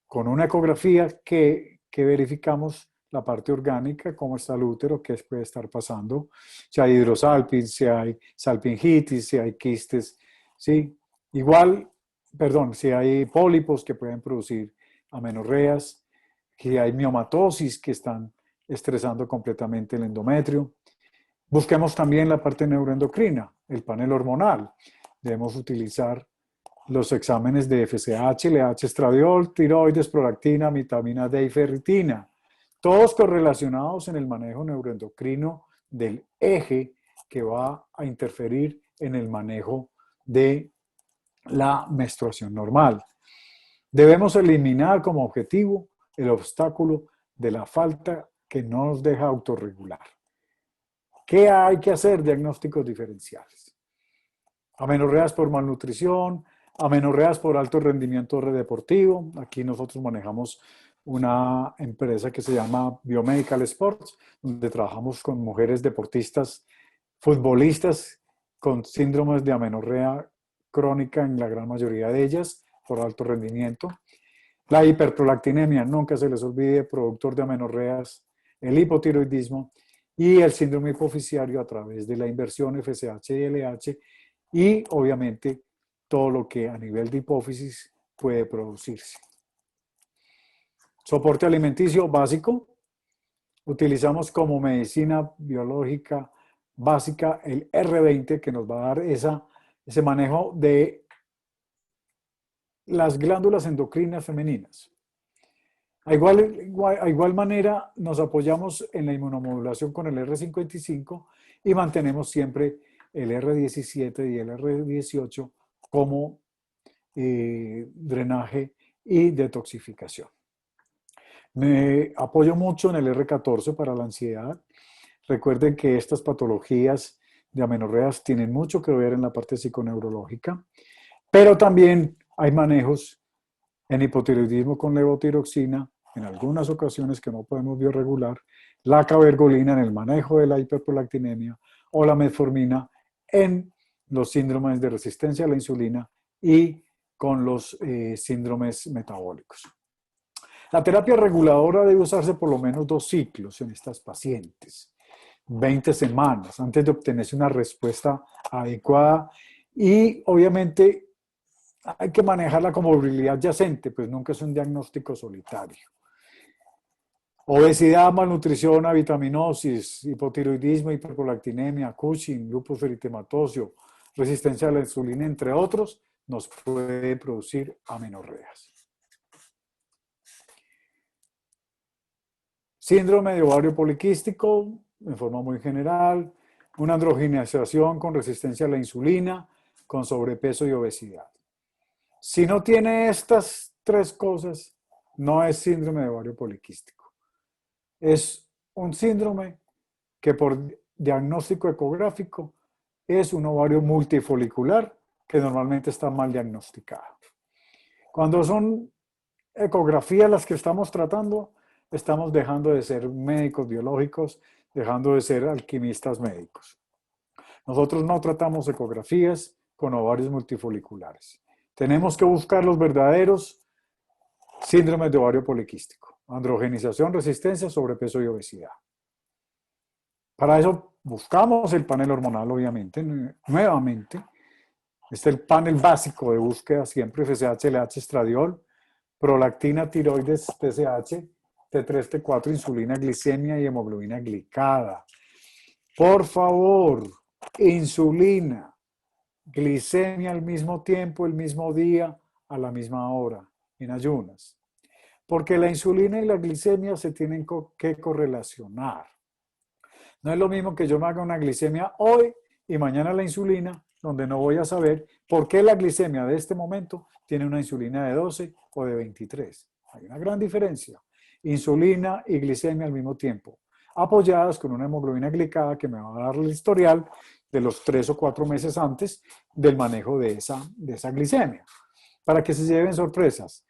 con una ecografía que verificamos la parte orgánica, cómo está el útero, qué puede estar pasando, si hay hidrosalpinx, si hay salpingitis, si hay quistes, ¿sí? Igual, perdón, si hay pólipos que pueden producir amenorreas, si hay miomatosis que están estresando completamente el endometrio. Busquemos también la parte neuroendocrina, el panel hormonal. Debemos utilizar los exámenes de FSH, LH, estradiol, tiroides, prolactina, vitamina D y ferritina, todos correlacionados en el manejo neuroendocrino del eje que va a interferir en el manejo de la menstruación normal. Debemos eliminar como objetivo el obstáculo de la falta que no nos deja autorregular. ¿Qué hay que hacer? Diagnósticos diferenciales. Amenorreas por malnutrición, amenorreas por alto rendimiento deportivo. Aquí nosotros manejamos una empresa que se llama Biomedical Sports, donde trabajamos con mujeres deportistas, futbolistas con síndromes de amenorrea crónica en la gran mayoría de ellas, por alto rendimiento. La hiperprolactinemia, nunca se les olvide, productor de amenorreas, el hipotiroidismo y el síndrome hipoficiario a través de la inversión FSH y LH y obviamente todo lo que a nivel de hipófisis puede producirse. Soporte alimenticio básico. Utilizamos como medicina biológica básica el R20 que nos va a dar ese manejo de las glándulas endocrinas femeninas. A igual manera nos apoyamos en la inmunomodulación con el R55 y mantenemos siempre el R17 y el R18 como drenaje y detoxificación. Me apoyo mucho en el R14 para la ansiedad. Recuerden que estas patologías de amenorreas tienen mucho que ver en la parte psiconeurológica, pero también hay manejos en hipotiroidismo con levotiroxina, en algunas ocasiones que no podemos bioregular, la cabergolina en el manejo de la hiperprolactinemia o la metformina en los síndromes de resistencia a la insulina y con los síndromes metabólicos. La terapia reguladora debe usarse por lo menos 2 ciclos en estas pacientes, 20 semanas, antes de obtenerse una respuesta adecuada y obviamente hay que manejar la comorbilidad adyacente, pues nunca es un diagnóstico solitario. Obesidad, malnutrición, avitaminosis, hipotiroidismo, hiperprolactinemia, Cushing, lupus eritematoso, resistencia a la insulina, entre otros, nos puede producir amenorreas. Síndrome de ovario poliquístico, en forma muy general, una androgenización con resistencia a la insulina, con sobrepeso y obesidad. Si no tiene estas 3 cosas, no es síndrome de ovario poliquístico. Es un síndrome que por diagnóstico ecográfico es un ovario multifolicular que normalmente está mal diagnosticado. Cuando son ecografías las que estamos tratando, estamos dejando de ser médicos biológicos, dejando de ser alquimistas médicos. Nosotros no tratamos ecografías con ovarios multifoliculares. Tenemos que buscar los verdaderos síndromes de ovario poliquístico: androgenización, resistencia, sobrepeso y obesidad. Para eso buscamos el panel hormonal, obviamente, nuevamente. Este es el panel básico de búsqueda, siempre FSH, LH, estradiol, prolactina, tiroides, TSH, T3, T4, insulina, glicemia y hemoglobina glicada. Por favor, insulina, glicemia al mismo tiempo, el mismo día, a la misma hora, en ayunas. Porque la insulina y la glicemia se tienen que correlacionar. No es lo mismo que yo me haga una glicemia hoy y mañana la insulina, donde no voy a saber por qué la glicemia de este momento tiene una insulina de 12 o de 23. Hay una gran diferencia. Insulina y glicemia al mismo tiempo, apoyadas con una hemoglobina glicada que me va a dar el historial de los 3 o 4 meses antes del manejo de esa glicemia, para que se lleven sorpresas.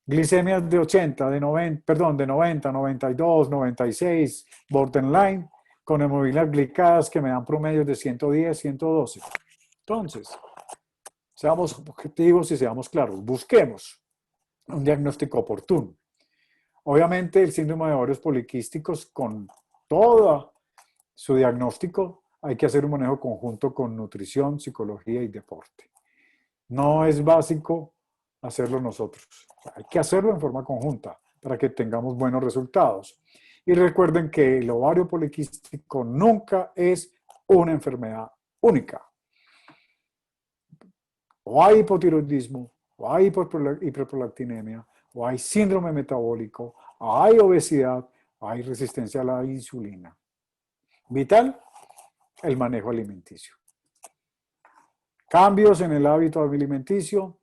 Glicemias de 80, de 90, perdón, de 90, 92, 96, borderline, con hemoglobinas glicadas que me dan promedios de 110, 112. Entonces, seamos objetivos y seamos claros. Busquemos un diagnóstico oportuno. Obviamente, el síndrome de ovarios poliquísticos, con todo su diagnóstico, hay que hacer un manejo conjunto con nutrición, psicología y deporte. No es básico hacerlo nosotros. Hay que hacerlo en forma conjunta para que tengamos buenos resultados. Y recuerden que el ovario poliquístico nunca es una enfermedad única. O hay hipotiroidismo, o hay hiperprolactinemia, o hay síndrome metabólico, o hay obesidad, o hay resistencia a la insulina. Vital, el manejo alimenticio. Cambios en el hábito alimenticio.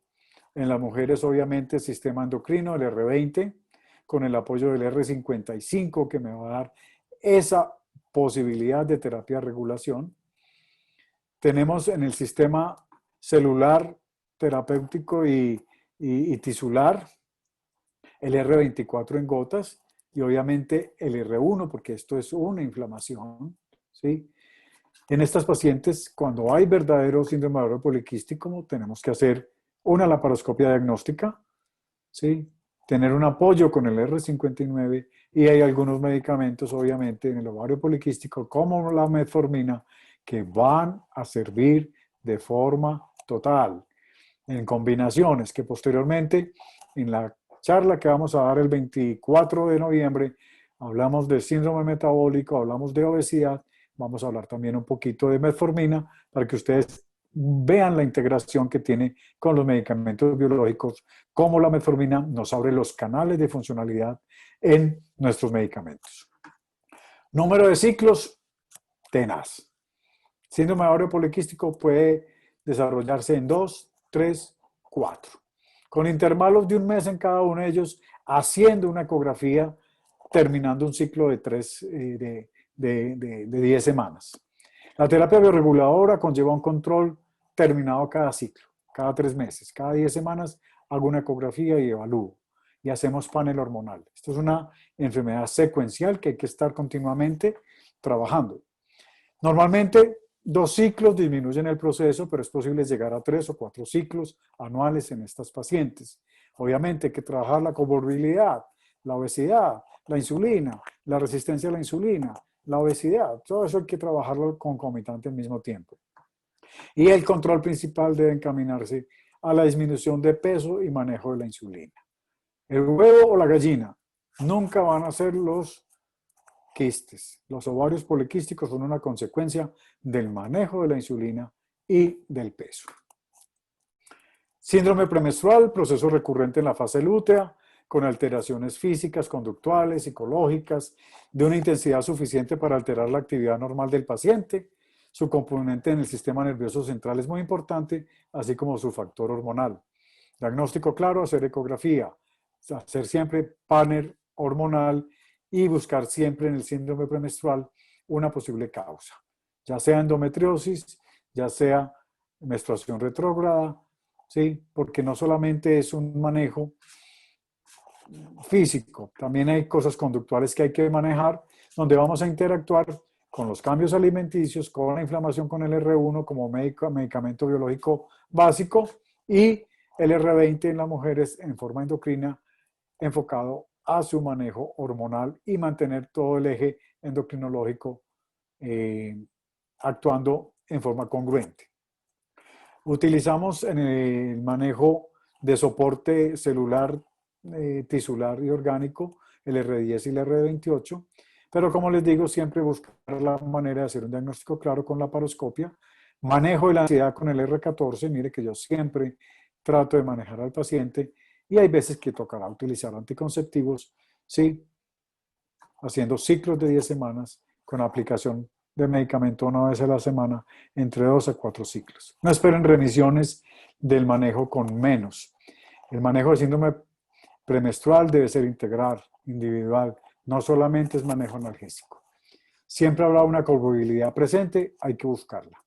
En las mujeres, obviamente, el sistema endocrino, el R20, con el apoyo del R55, que me va a dar esa posibilidad de terapia de regulación. Tenemos en el sistema celular, terapéutico y tisular, el R24 en gotas y obviamente el R1, porque esto es una inflamación, ¿sí? En estas pacientes, cuando hay verdadero síndrome de ovario poliquístico, tenemos que hacer una laparoscopia diagnóstica, ¿sí? Tener un apoyo con el R59 y hay algunos medicamentos, obviamente, en el ovario poliquístico, como la metformina, que van a servir de forma total, en combinaciones que posteriormente, en la charla que vamos a dar el 24 de noviembre, hablamos de síndrome metabólico, hablamos de obesidad, vamos a hablar también un poquito de metformina para que ustedes vean la integración que tiene con los medicamentos biológicos, cómo la metformina nos abre los canales de funcionalidad en nuestros medicamentos. Número de ciclos, tenaz. Síndrome de ovario poliquístico puede desarrollarse en 2, 3, 4, con intervalos de un mes en cada uno de ellos, haciendo una ecografía, terminando un ciclo de 10 semanas. La terapia bioreguladora conlleva un control terminado cada ciclo, cada 3 meses, cada 10 semanas hago una ecografía y evalúo y hacemos panel hormonal. Esto es una enfermedad secuencial que hay que estar continuamente trabajando. Normalmente 2 ciclos disminuyen el proceso, pero es posible llegar a 3 o 4 ciclos anuales en estas pacientes. Obviamente hay que trabajar la comorbilidad, la obesidad, la insulina, la resistencia a la insulina, la obesidad, todo eso hay que trabajarlo concomitante al mismo tiempo. Y el control principal debe encaminarse a la disminución de peso y manejo de la insulina. El huevo o la gallina nunca van a ser los quistes. Los ovarios poliquísticos son una consecuencia del manejo de la insulina y del peso. Síndrome premenstrual, proceso recurrente en la fase lútea, con alteraciones físicas, conductuales, psicológicas, de una intensidad suficiente para alterar la actividad normal del paciente. Su componente en el sistema nervioso central es muy importante, así como su factor hormonal. Diagnóstico claro, hacer ecografía, hacer siempre panel hormonal y buscar siempre en el síndrome premenstrual una posible causa, ya sea endometriosis, ya sea menstruación retrógrada, ¿sí? Porque no solamente es un manejo físico, también hay cosas conductuales que hay que manejar, donde vamos a interactuar con los cambios alimenticios, con la inflamación con el R1 como medicamento biológico básico y el R20 en las mujeres en forma endocrina enfocado a su manejo hormonal y mantener todo el eje endocrinológico actuando en forma congruente. Utilizamos en el manejo de soporte celular, tisular y orgánico el R10 y el R28, pero como les digo, siempre buscar la manera de hacer un diagnóstico claro con la laparoscopia. Manejo de la ansiedad con el R14, mire que yo siempre trato de manejar al paciente y hay veces que tocará utilizar anticonceptivos, sí, haciendo ciclos de 10 semanas con aplicación de medicamento una vez a la semana, entre 2 a 4 ciclos. No esperen remisiones del manejo con menos. El manejo de síndrome premenstrual debe ser integral, individual, no solamente es manejo analgésico. Siempre habrá una comorbilidad presente, hay que buscarla.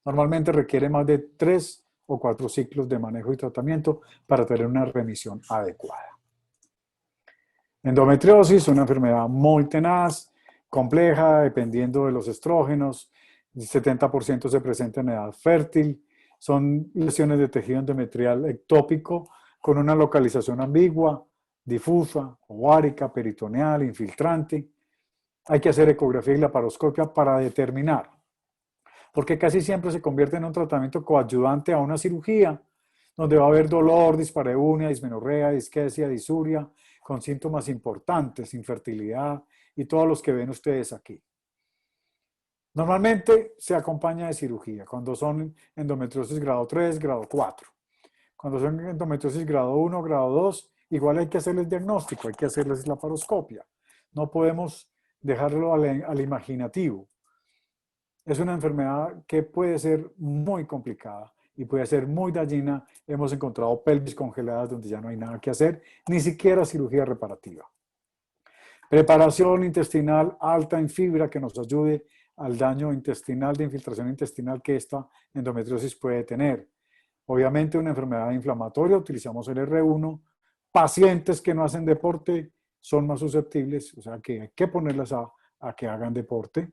Normalmente requiere más de 3 o 4 ciclos de manejo y tratamiento para tener una remisión adecuada. Endometriosis, una enfermedad muy tenaz, compleja, dependiendo de los estrógenos. El 70% se presenta en edad fértil. Son lesiones de tejido endometrial ectópico con una localización ambigua, difusa, ovárica, peritoneal, infiltrante. Hay que hacer ecografía y laparoscopia para determinar, porque casi siempre se convierte en un tratamiento coadyuvante a una cirugía, donde va a haber dolor, dispareunia, dismenorrea, disquesia, disuria, con síntomas importantes, infertilidad y todos los que ven ustedes aquí. Normalmente se acompaña de cirugía, cuando son endometriosis grado 3, grado 4. Cuando son endometriosis grado 1, grado 2, igual hay que hacerles diagnóstico, hay que hacerles laparoscopia. No podemos dejarlo al imaginativo. Es una enfermedad que puede ser muy complicada y puede ser muy dañina. Hemos encontrado pelvis congeladas donde ya no hay nada que hacer, ni siquiera cirugía reparativa. Preparación intestinal alta en fibra que nos ayude al daño intestinal, de infiltración intestinal que esta endometriosis puede tener. Obviamente una enfermedad inflamatoria, utilizamos el R1. Pacientes que no hacen deporte son más susceptibles, o sea que hay que ponerlas a que hagan deporte.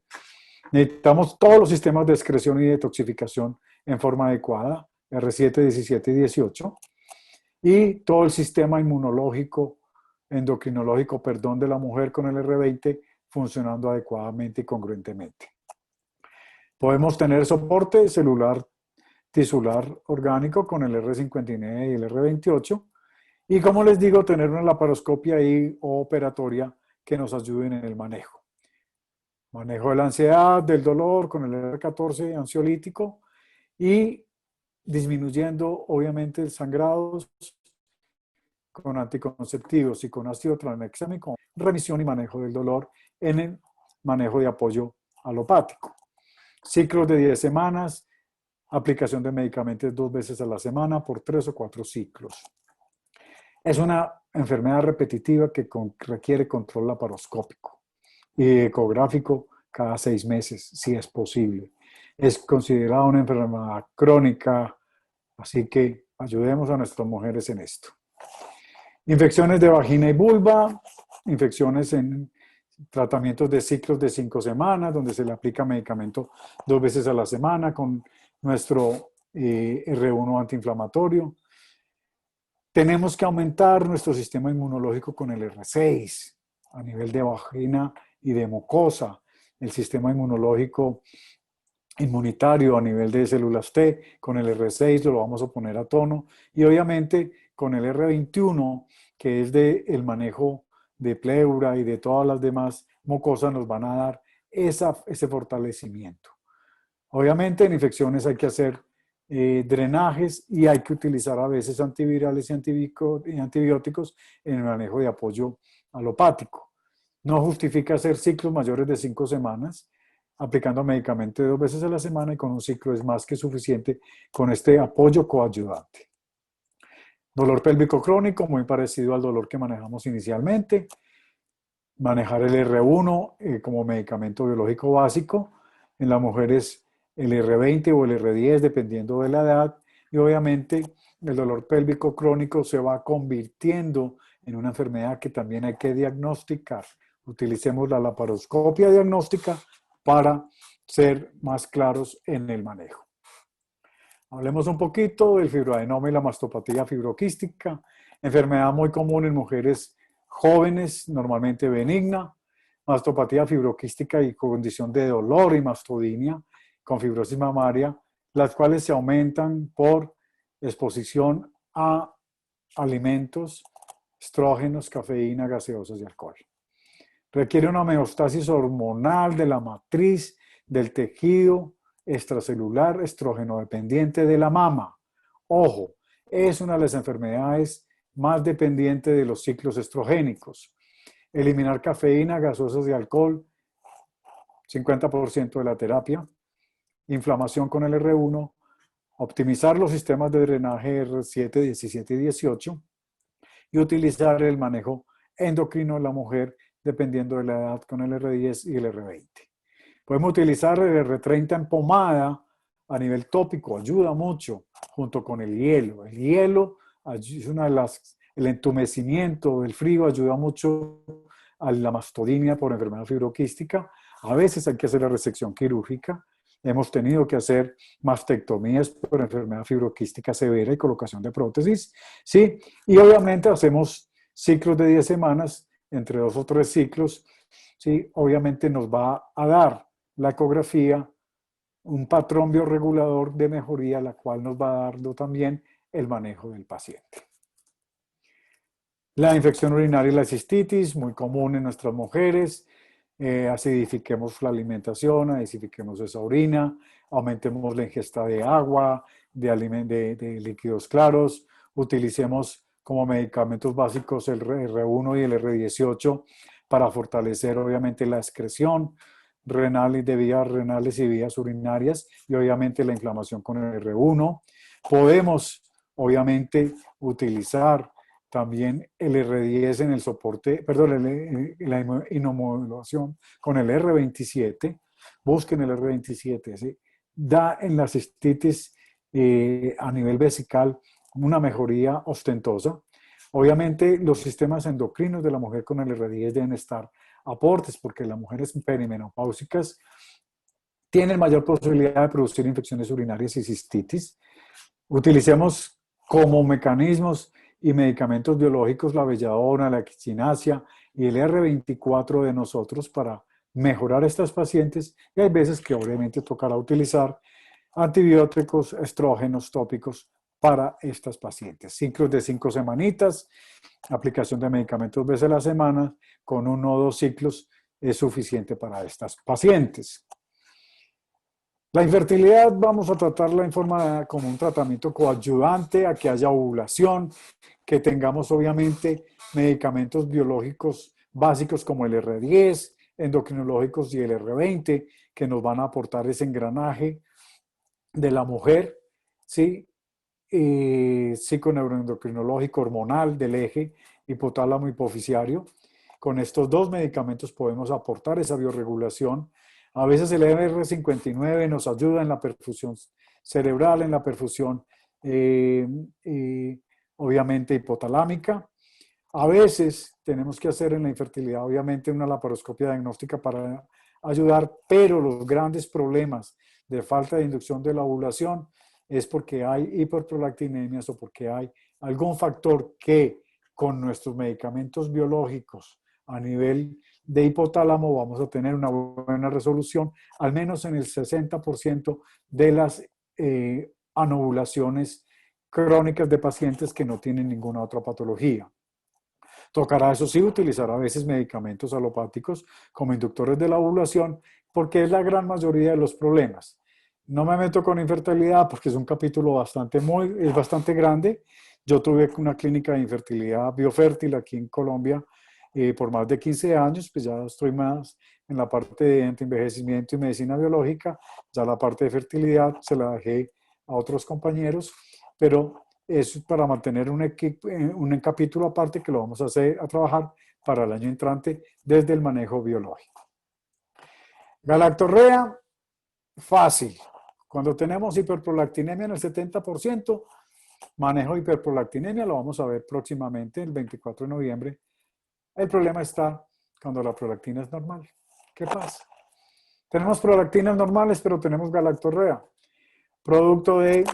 Necesitamos todos los sistemas de excreción y detoxificación en forma adecuada, R7, 17 y 18, y todo el sistema inmunológico, endocrinológico, perdón, de la mujer con el R20 funcionando adecuadamente y congruentemente. Podemos tener soporte celular tisular orgánico con el R59 y el R28, y como les digo, tener una laparoscopia o operatoria que nos ayuden en el manejo. Manejo de la ansiedad, del dolor con el R14 ansiolítico y disminuyendo obviamente el sangrado con anticonceptivos y con ácido tranexámico, remisión y manejo del dolor en el manejo de apoyo alopático. Ciclos de 10 semanas, aplicación de medicamentos 2 veces a la semana por 3 o 4 ciclos. Es una enfermedad repetitiva que requiere control laparoscópico y ecográfico cada 6 meses, si es posible. Es considerada una enfermedad crónica, así que ayudemos a nuestras mujeres en esto. Infecciones de vagina y vulva, infecciones en tratamientos de ciclos de 5 semanas, donde se le aplica medicamento 2 veces a la semana con nuestro R1 antiinflamatorio. Tenemos que aumentar nuestro sistema inmunológico con el R6 a nivel de vagina y de mucosa. El sistema inmunológico inmunitario a nivel de células T, con el R6 lo vamos a poner a tono y obviamente con el R21, que es del manejo de pleura y de todas las demás mucosas, nos van a dar ese fortalecimiento. Obviamente en infecciones hay que hacer drenajes y hay que utilizar a veces antivirales y antibióticos en el manejo de apoyo alopático. No justifica hacer ciclos mayores de 5 semanas, aplicando medicamento 2 veces a la semana y con un ciclo es más que suficiente con este apoyo coayudante. Dolor pélvico crónico, muy parecido al dolor que manejamos inicialmente. Manejar el R1 como medicamento biológico básico. En las mujeres el R20 o el R10, dependiendo de la edad. Y obviamente el dolor pélvico crónico se va convirtiendo en una enfermedad que también hay que diagnosticar. Utilicemos la laparoscopia diagnóstica para ser más claros en el manejo. Hablemos un poquito del fibroadenoma y la mastopatía fibroquística, enfermedad muy común en mujeres jóvenes, normalmente benigna, mastopatía fibroquística y condición de dolor y mastodinia con fibrosis mamaria, las cuales se aumentan por exposición a alimentos, estrógenos, cafeína, gaseosas y alcohol. Requiere una homeostasis hormonal de la matriz del tejido extracelular estrógeno dependiente de la mama. Ojo, es una de las enfermedades más dependientes de los ciclos estrogénicos. Eliminar cafeína, gaseosas y alcohol, 50% de la terapia. Inflamación con el R1. Optimizar los sistemas de drenaje R7, 17 y 18. Y utilizar el manejo endocrino en la mujer dependiendo de la edad con el R10 y el R20. Podemos utilizar el R30 en pomada a nivel tópico, ayuda mucho, junto con el hielo. El hielo es una de las, el entumecimiento del frío ayuda mucho a la mastodinia por enfermedad fibroquística. A veces hay que hacer la resección quirúrgica. Hemos tenido que hacer mastectomías por enfermedad fibroquística severa y colocación de prótesis, ¿sí? Y obviamente hacemos ciclos de 10 semanas, entre 2 o 3 ciclos, ¿sí? Obviamente nos va a dar la ecografía un patrón bioregulador de mejoría, la cual nos va a dar también el manejo del paciente. La infección urinaria y la cistitis, muy común en nuestras mujeres. Acidifiquemos la alimentación, acidifiquemos esa orina, aumentemos la ingesta de agua, de líquidos claros, utilicemos como medicamentos básicos el R1 y el R18 para fortalecer obviamente la excreción renal y de vías renales y vías urinarias y obviamente la inflamación con el R1. Podemos obviamente utilizar también el R10 en el soporte, perdón, la inmunomodulación con el R27. Busquen el R27. ¿Sí? Da en la cistitis a nivel vesical una mejoría ostentosa. Obviamente los sistemas endocrinos de la mujer con el R10 deben estar aportes porque las mujeres perimenopáusicas tienen mayor posibilidad de producir infecciones urinarias y cistitis. Utilicemos como mecanismos y medicamentos biológicos la belladona, la quinacea y el R24 de nosotros para mejorar a estas pacientes. Y hay veces que obviamente tocará utilizar antibióticos, estrógenos tópicos para estas pacientes. Ciclos de 5 semanitas, aplicación de medicamentos 2 veces a la semana, con 1 o 2 ciclos es suficiente para estas pacientes. La infertilidad vamos a tratarla en forma como un tratamiento coadyuvante a que haya ovulación, que tengamos obviamente medicamentos biológicos básicos como el R10, endocrinológicos y el R20, que nos van a aportar ese engranaje de la mujer, ¿sí? Psiconeuroendocrinológico hormonal del eje hipotálamo hipoficiario. Con estos 2 medicamentos podemos aportar esa bioregulación. A veces el R59 nos ayuda en la perfusión cerebral, en la perfusión obviamente hipotalámica. A veces tenemos que hacer en la infertilidad obviamente una laparoscopia diagnóstica para ayudar, pero los grandes problemas de falta de inducción de la ovulación es porque hay hiperprolactinemias o porque hay algún factor que con nuestros medicamentos biológicos a nivel de hipotálamo vamos a tener una buena resolución, al menos en el 60% de las anovulaciones crónicas de pacientes que no tienen ninguna otra patología. Tocará, eso sí, utilizar a veces medicamentos alopáticos como inductores de la ovulación, porque es la gran mayoría de los problemas. No me meto con infertilidad porque es un capítulo es bastante grande. Yo tuve una clínica de infertilidad biofértil aquí en Colombia por más de 15 años, pues ya estoy más en la parte de antienvejecimiento y medicina biológica, ya la parte de fertilidad se la dejé a otros compañeros, pero es para mantener un capítulo aparte que lo vamos a trabajar para el año entrante desde el manejo biológico. Galactorrea, fácil. Cuando tenemos hiperprolactinemia en el 70%, manejo hiperprolactinemia, lo vamos a ver próximamente, el 24 de noviembre. El problema está cuando la prolactina es normal. ¿Qué pasa? Tenemos prolactinas normales, pero tenemos galactorrea, producto de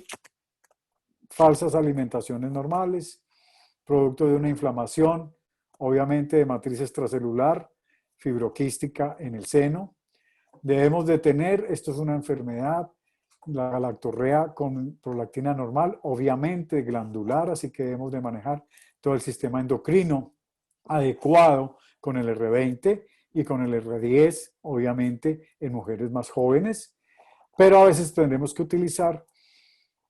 falsas alimentaciones normales, producto de una inflamación, obviamente de matriz extracelular, fibroquística en el seno. Debemos de tener, esto es una enfermedad, la galactorrea con prolactina normal, obviamente glandular, así que debemos de manejar todo el sistema endocrino adecuado con el R20 y con el R10, obviamente en mujeres más jóvenes, pero a veces tendremos que utilizar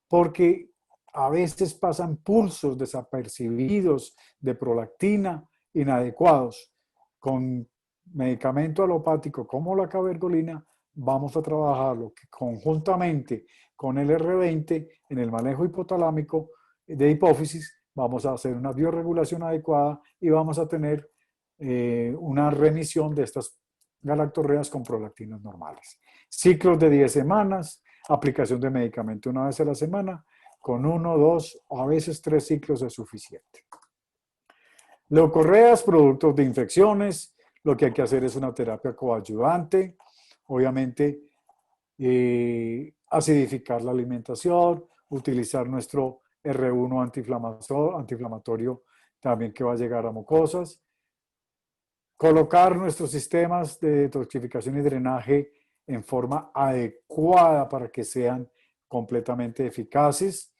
porque a veces pasan pulsos desapercibidos de prolactina inadecuados. Con medicamento alopático como la cabergolina, vamos a trabajarlo conjuntamente con el R20 en el manejo hipotalámico de hipófisis, vamos a hacer una bioregulación adecuada y vamos a tener una remisión de estas galactorreas con prolactinas normales. Ciclos de 10 semanas, aplicación de medicamento una vez a la semana, con 1, 2 o a veces 3 ciclos es suficiente. Leucorreas, productos de infecciones, lo que hay que hacer es una terapia coadyuvante, obviamente acidificar la alimentación, utilizar nuestro R1 antiinflamatorio también que va a llegar a mucosas, colocar nuestros sistemas de detoxificación y drenaje en forma adecuada para que sean completamente eficaces,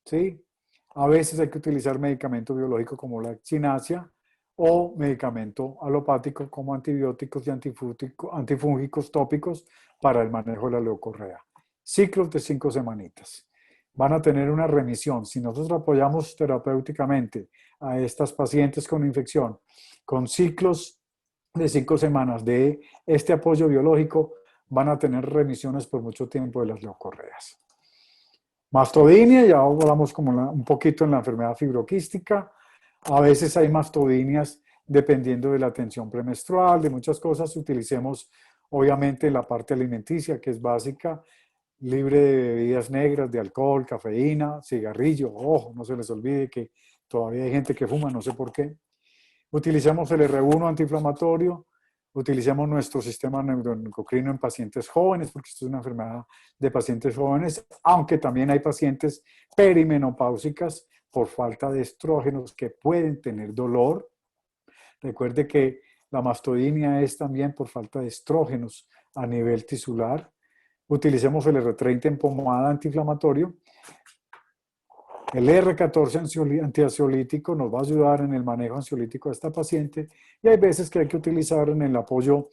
¿sí? A veces hay que utilizar medicamento biológico como la echinacea o medicamento alopático como antibióticos y antifúngicos tópicos para el manejo de la leucorrea. Ciclos de 5 semanitas. Van a tener una remisión. Si nosotros apoyamos terapéuticamente a estas pacientes con infección con ciclos de 5 semanas de este apoyo biológico, van a tener remisiones por mucho tiempo de las leucorreas. Mastodinia, ya hablamos como un poquito en la enfermedad fibroquística. A veces hay mastodinias dependiendo de la tensión premenstrual, de muchas cosas. Utilicemos obviamente la parte alimenticia que es básica, libre de bebidas negras, de alcohol, cafeína, cigarrillo. Ojo, no se les olvide que todavía hay gente que fuma, no sé por qué. Utilicemos el R1 antiinflamatorio, utilicemos nuestro sistema neuroendocrino en pacientes jóvenes, porque esto es una enfermedad de pacientes jóvenes, aunque también hay pacientes perimenopáusicas por falta de estrógenos que pueden tener dolor. Recuerde que la mastodinia es también por falta de estrógenos a nivel tisular. Utilicemos el R30 en pomada antiinflamatorio. El R14 antiansiolítico nos va a ayudar en el manejo ansiolítico de esta paciente y hay veces que hay que utilizar en el apoyo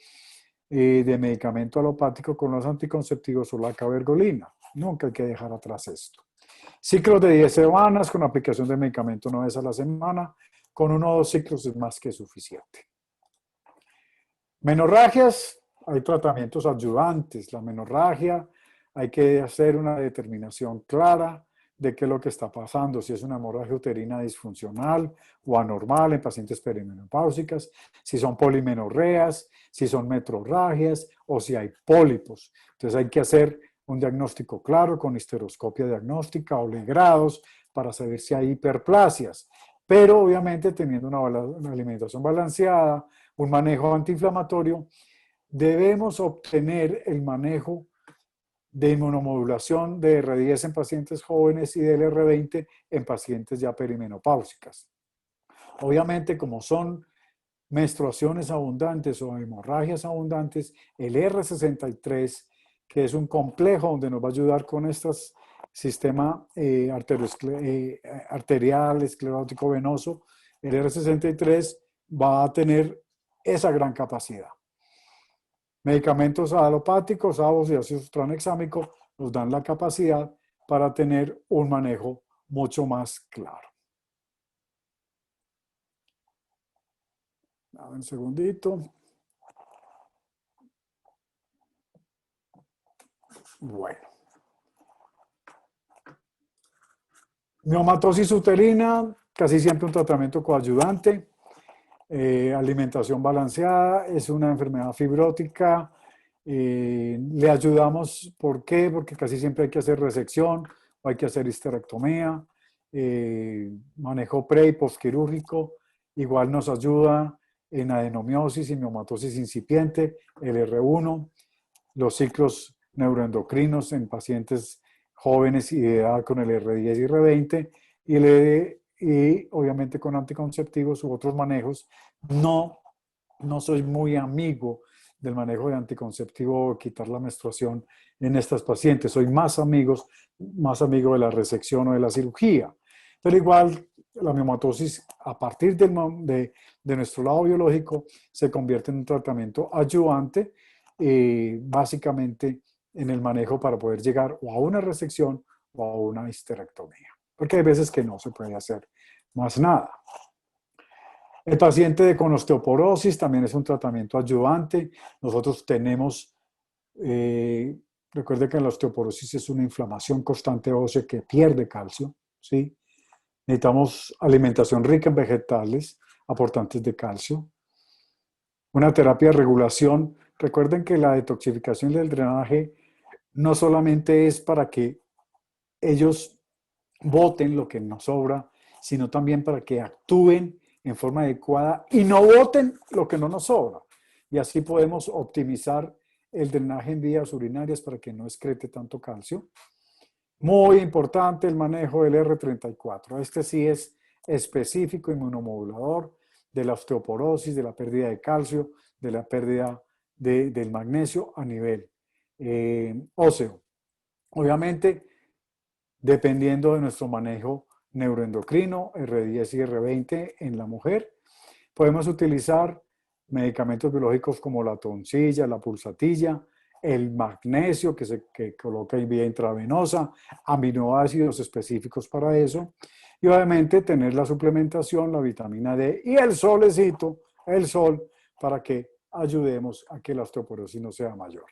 de medicamento alopático con los anticonceptivos o la cabergolina. Nunca hay que dejar atrás esto. Ciclos de 10 semanas con aplicación de medicamento una vez a la semana. Con 1 o 2 ciclos es más que suficiente. Menorragias, hay tratamientos ayudantes. La menorragia, hay que hacer una determinación clara de qué es lo que está pasando, si es una hemorragia uterina disfuncional o anormal en pacientes perimenopáusicas, si son polimenorreas, si son metrorragias o si hay pólipos. Entonces hay que hacer un diagnóstico claro con histeroscopia diagnóstica o legrados para saber si hay hiperplasias, pero obviamente teniendo una alimentación balanceada, un manejo antiinflamatorio, debemos obtener el manejo de inmunomodulación de R10 en pacientes jóvenes y del R20 en pacientes ya perimenopáusicas. Obviamente, como son menstruaciones abundantes o hemorragias abundantes, el R63, que es un complejo donde nos va a ayudar con estos sistema arterial, esclerótico venoso, el R63 va a tener esa gran capacidad. Medicamentos alopáticos, AVOS y ácido tranexámico nos dan la capacidad para tener un manejo mucho más claro. Dame un segundito. Bueno. Neumatosis uterina, casi siempre un tratamiento coadyuvante. Alimentación balanceada, es una enfermedad fibrótica. Le ayudamos, ¿por qué? Porque casi siempre hay que hacer resección o hay que hacer histerectomía, manejo pre y postquirúrgico. Igual nos ayuda en adenomiosis y miomatosis incipiente, el R1, los ciclos neuroendocrinos en pacientes jóvenes y de edad con el R10 y R20 y obviamente con anticonceptivos u otros manejos no no soy muy amigo del manejo de anticonceptivo o quitar la menstruación en estas pacientes. Soy más amigo de la resección o de la cirugía. Pero igual la miomatosis, a partir de nuestro lado biológico, se convierte en un tratamiento ayudante, básicamente en el manejo para poder llegar o a una resección o a una histerectomía. Porque hay veces que no se puede hacer más nada. El paciente con osteoporosis también es un tratamiento ayudante. Nosotros tenemos, recuerde que la osteoporosis es una inflamación constante ósea que pierde calcio, ¿sí? Necesitamos alimentación rica en vegetales, aportantes de calcio. Una terapia de regulación. Recuerden que la detoxificación del drenaje no solamente es para que ellos boten lo que nos sobra, sino también para que actúen en forma adecuada y no boten lo que no nos sobra. Y así podemos optimizar el drenaje en vías urinarias para que no excrete tanto calcio. Muy importante el manejo del R34. Este sí es específico inmunomodulador de la osteoporosis, de la pérdida de calcio, de la pérdida del magnesio a nivel óseo. Obviamente, dependiendo de nuestro manejo neuroendocrino, R10 y R20 en la mujer, podemos utilizar medicamentos biológicos como la toncilla, la pulsatilla, el magnesio que coloca en vía intravenosa, aminoácidos específicos para eso, y obviamente tener la suplementación, la vitamina D y el solecito, el sol, para que ayudemos a que la osteoporosis no sea mayor.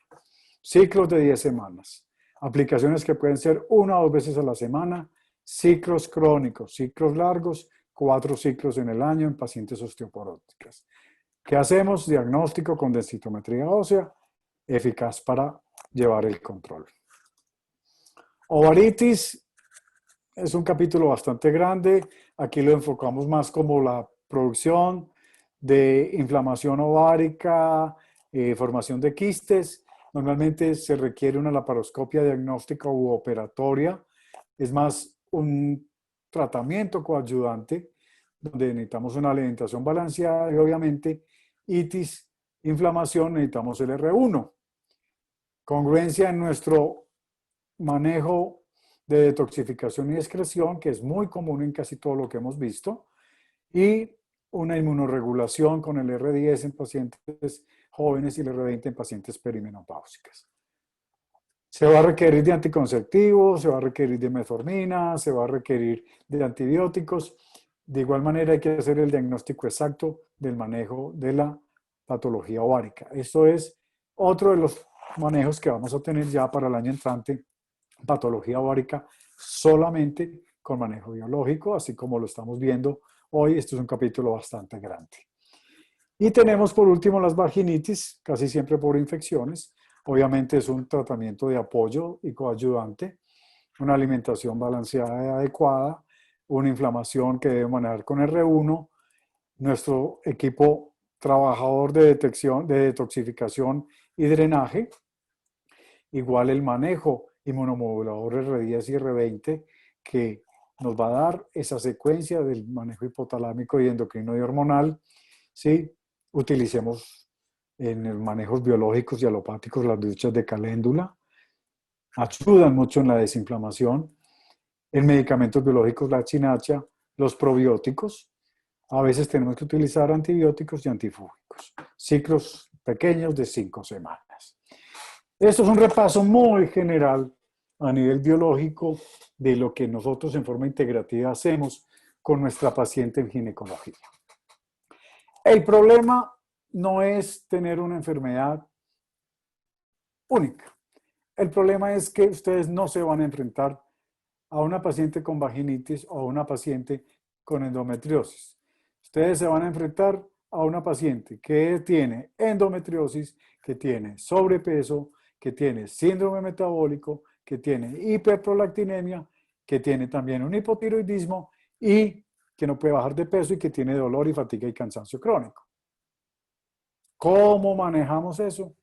Ciclos de 10 semanas. Aplicaciones que pueden ser 1 o 2 veces a la semana, ciclos crónicos, ciclos largos, 4 ciclos en el año en pacientes osteoporóticas. ¿Qué hacemos? Diagnóstico con densitometría ósea, eficaz para llevar el control. Ovaritis es un capítulo bastante grande. Aquí lo enfocamos más como la producción de inflamación ovárica, formación de quistes. Normalmente se requiere una laparoscopia diagnóstica u operatoria. Es más un tratamiento coayudante donde necesitamos una alimentación balanceada y obviamente itis, inflamación, necesitamos el R1. Congruencia en nuestro manejo de detoxificación y excreción, que es muy común en casi todo lo que hemos visto, y una inmunorregulación con el R10 en pacientes jóvenes y el R20 en pacientes perimenopáusicas. Se va a requerir de anticonceptivos, se va a requerir de metformina, se va a requerir de antibióticos. De igual manera hay que hacer el diagnóstico exacto del manejo de la patología ovárica. Esto es otro de los manejos que vamos a tener ya para el año entrante, patología ovárica solamente con manejo biológico, así como lo estamos viendo hoy. Esto es un capítulo bastante grande. Y tenemos por último las vaginitis, casi siempre por infecciones. Obviamente es un tratamiento de apoyo y coayudante, una alimentación balanceada y adecuada, una inflamación que debe manejar con R1, nuestro equipo trabajador de detección, de detoxificación y drenaje, igual el manejo inmunomodulador R10 y R20 que nos va a dar esa secuencia del manejo hipotalámico y endocrino y hormonal. ¿Sí? Utilicemos en los manejos biológicos y alopáticos las duchas de caléndula, ayudan mucho en la desinflamación. En medicamentos biológicos, la chinacha, los probióticos. A veces tenemos que utilizar antibióticos y antifúngicos. Ciclos pequeños de 5 semanas. Esto es un repaso muy general a nivel biológico de lo que nosotros en forma integrativa hacemos con nuestra paciente en ginecología. El problema no es tener una enfermedad única. El problema es que ustedes no se van a enfrentar a una paciente con vaginitis o a una paciente con endometriosis. Ustedes se van a enfrentar a una paciente que tiene endometriosis, que tiene sobrepeso, que tiene síndrome metabólico, que tiene hiperprolactinemia, que tiene también un hipotiroidismo y que no puede bajar de peso y que tiene dolor y fatiga y cansancio crónico. ¿Cómo manejamos eso?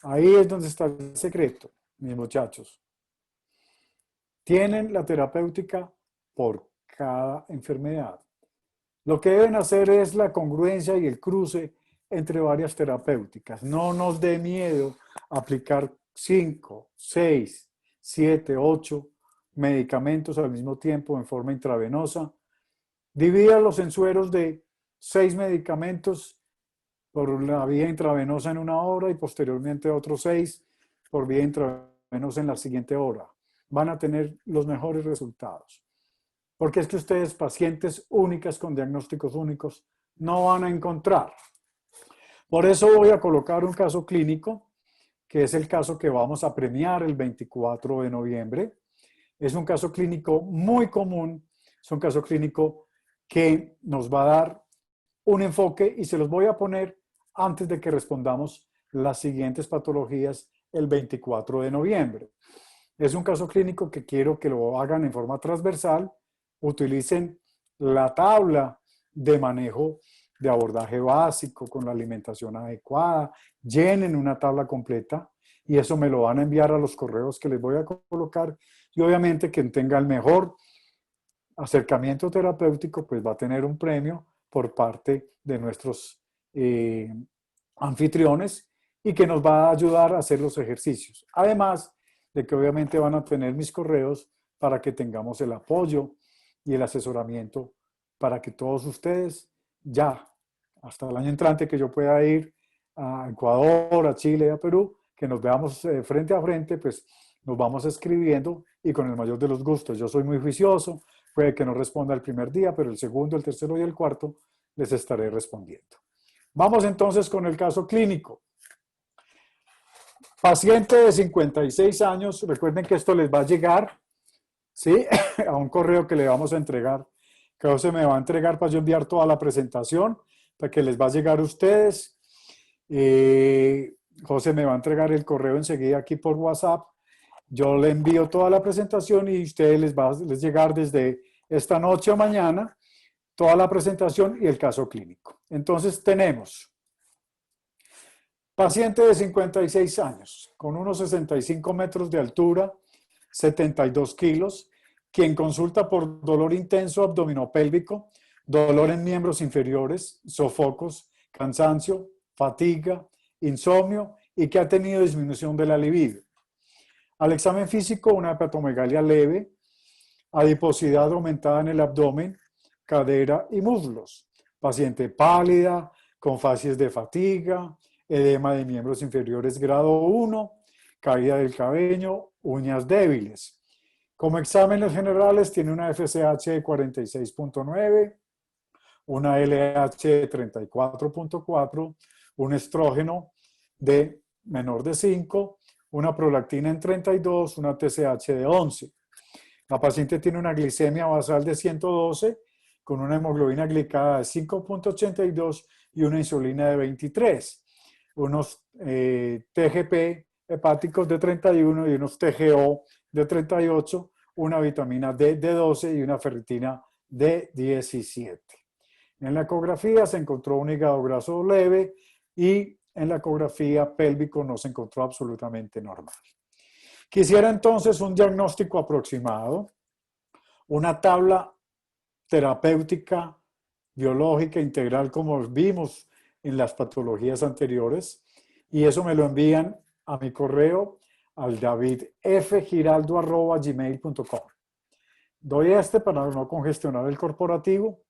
Ahí es donde está el secreto, mis muchachos. Tienen la terapéutica por cada enfermedad. Lo que deben hacer es la congruencia y el cruce entre varias terapéuticas. No nos dé miedo aplicar 5, 6, 7, 8 medicamentos al mismo tiempo en forma intravenosa. Divida los en sueros de 6 medicamentos por la vía intravenosa en una hora y posteriormente otros 6 por vía intravenosa en la siguiente hora. Van a tener los mejores resultados. Porque es que ustedes, pacientes únicas con diagnósticos únicos, no van a encontrar. Por eso voy a colocar un caso clínico, que es el caso que vamos a premiar el 24 de noviembre. Es un caso clínico muy común, es un caso clínico que nos va a dar un enfoque y se los voy a poner antes de que respondamos las siguientes patologías el 24 de noviembre. Es un caso clínico que quiero que lo hagan en forma transversal, utilicen la tabla de manejo de abordaje básico con la alimentación adecuada, llenen una tabla completa y eso me lo van a enviar a los correos que les voy a colocar y obviamente quien tenga el mejor acercamiento terapéutico pues va a tener un premio por parte de nuestros anfitriones y que nos va a ayudar a hacer los ejercicios. Además de que obviamente van a tener mis correos para que tengamos el apoyo y el asesoramiento para que todos ustedes ya, hasta el año entrante que yo pueda ir a Ecuador, a Chile, a Perú, que nos veamos frente a frente, pues nos vamos escribiendo y con el mayor de los gustos. Yo soy muy juicioso, puede que no responda el primer día, pero el segundo, el tercero y el cuarto les estaré respondiendo. Vamos entonces con el caso clínico. Paciente de 56 años, recuerden que esto les va a llegar, ¿sí? A un correo que le vamos a entregar, que José me va a entregar para yo enviar toda la presentación, para que les va a llegar a ustedes. José me va a entregar el correo enseguida aquí por WhatsApp. Yo le envío toda la presentación y a ustedes les va a llegar desde esta noche o mañana toda la presentación y el caso clínico. Entonces tenemos paciente de 56 años, con unos 65 metros de altura, 72 kilos, quien consulta por dolor intenso abdominopélvico, dolor en miembros inferiores, sofocos, cansancio, fatiga, insomnio y que ha tenido disminución de la libido. Al examen físico, una hepatomegalia leve, adiposidad aumentada en el abdomen, cadera y muslos. Paciente pálida, con facies de fatiga, edema de miembros inferiores grado 1, caída del cabello, uñas débiles. Como exámenes generales tiene una FSH de 46.9, una LH de 34.4, un estrógeno de menor de 5, una prolactina en 32, una TSH de 11. La paciente tiene una glicemia basal de 112 con una hemoglobina glicada de 5.82 y una insulina de 23. Unos TGP hepáticos de 31 y unos TGO de 38, una vitamina D de 12 y una ferritina de 17. En la ecografía se encontró un hígado graso leve y en la ecografía pélvico no se encontró absolutamente normal. Quisiera entonces un diagnóstico aproximado, una tabla terapéutica, biológica, integral, como vimos en las patologías anteriores, y eso me lo envían a mi correo al davidfgiraldo@gmail.com. Doy para no congestionar el corporativo,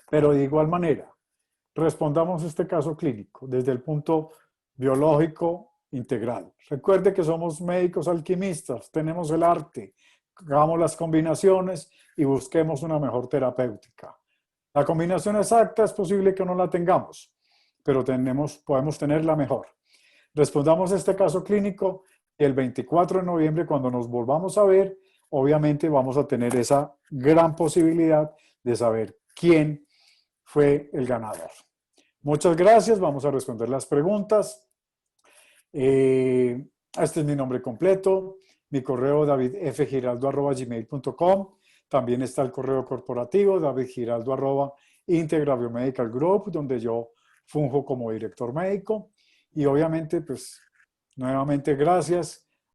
pero de igual manera, respondamos este caso clínico desde el punto biológico integral. Recuerde que somos médicos alquimistas, tenemos el arte, hagamos las combinaciones y busquemos una mejor terapéutica. La combinación exacta es posible que no la tengamos, pero podemos tenerla mejor. Respondamos este caso clínico y el 24 de noviembre, cuando nos volvamos a ver, obviamente vamos a tener esa gran posibilidad de saber quién fue el ganador. Muchas gracias, vamos a responder las preguntas. Este es mi nombre completo, mi correo davidfgiraldo@gmail.com. También está el correo corporativo davidgiraldo@Integra Biomedical Group, donde yo funjo como director médico. Y obviamente, pues, nuevamente gracias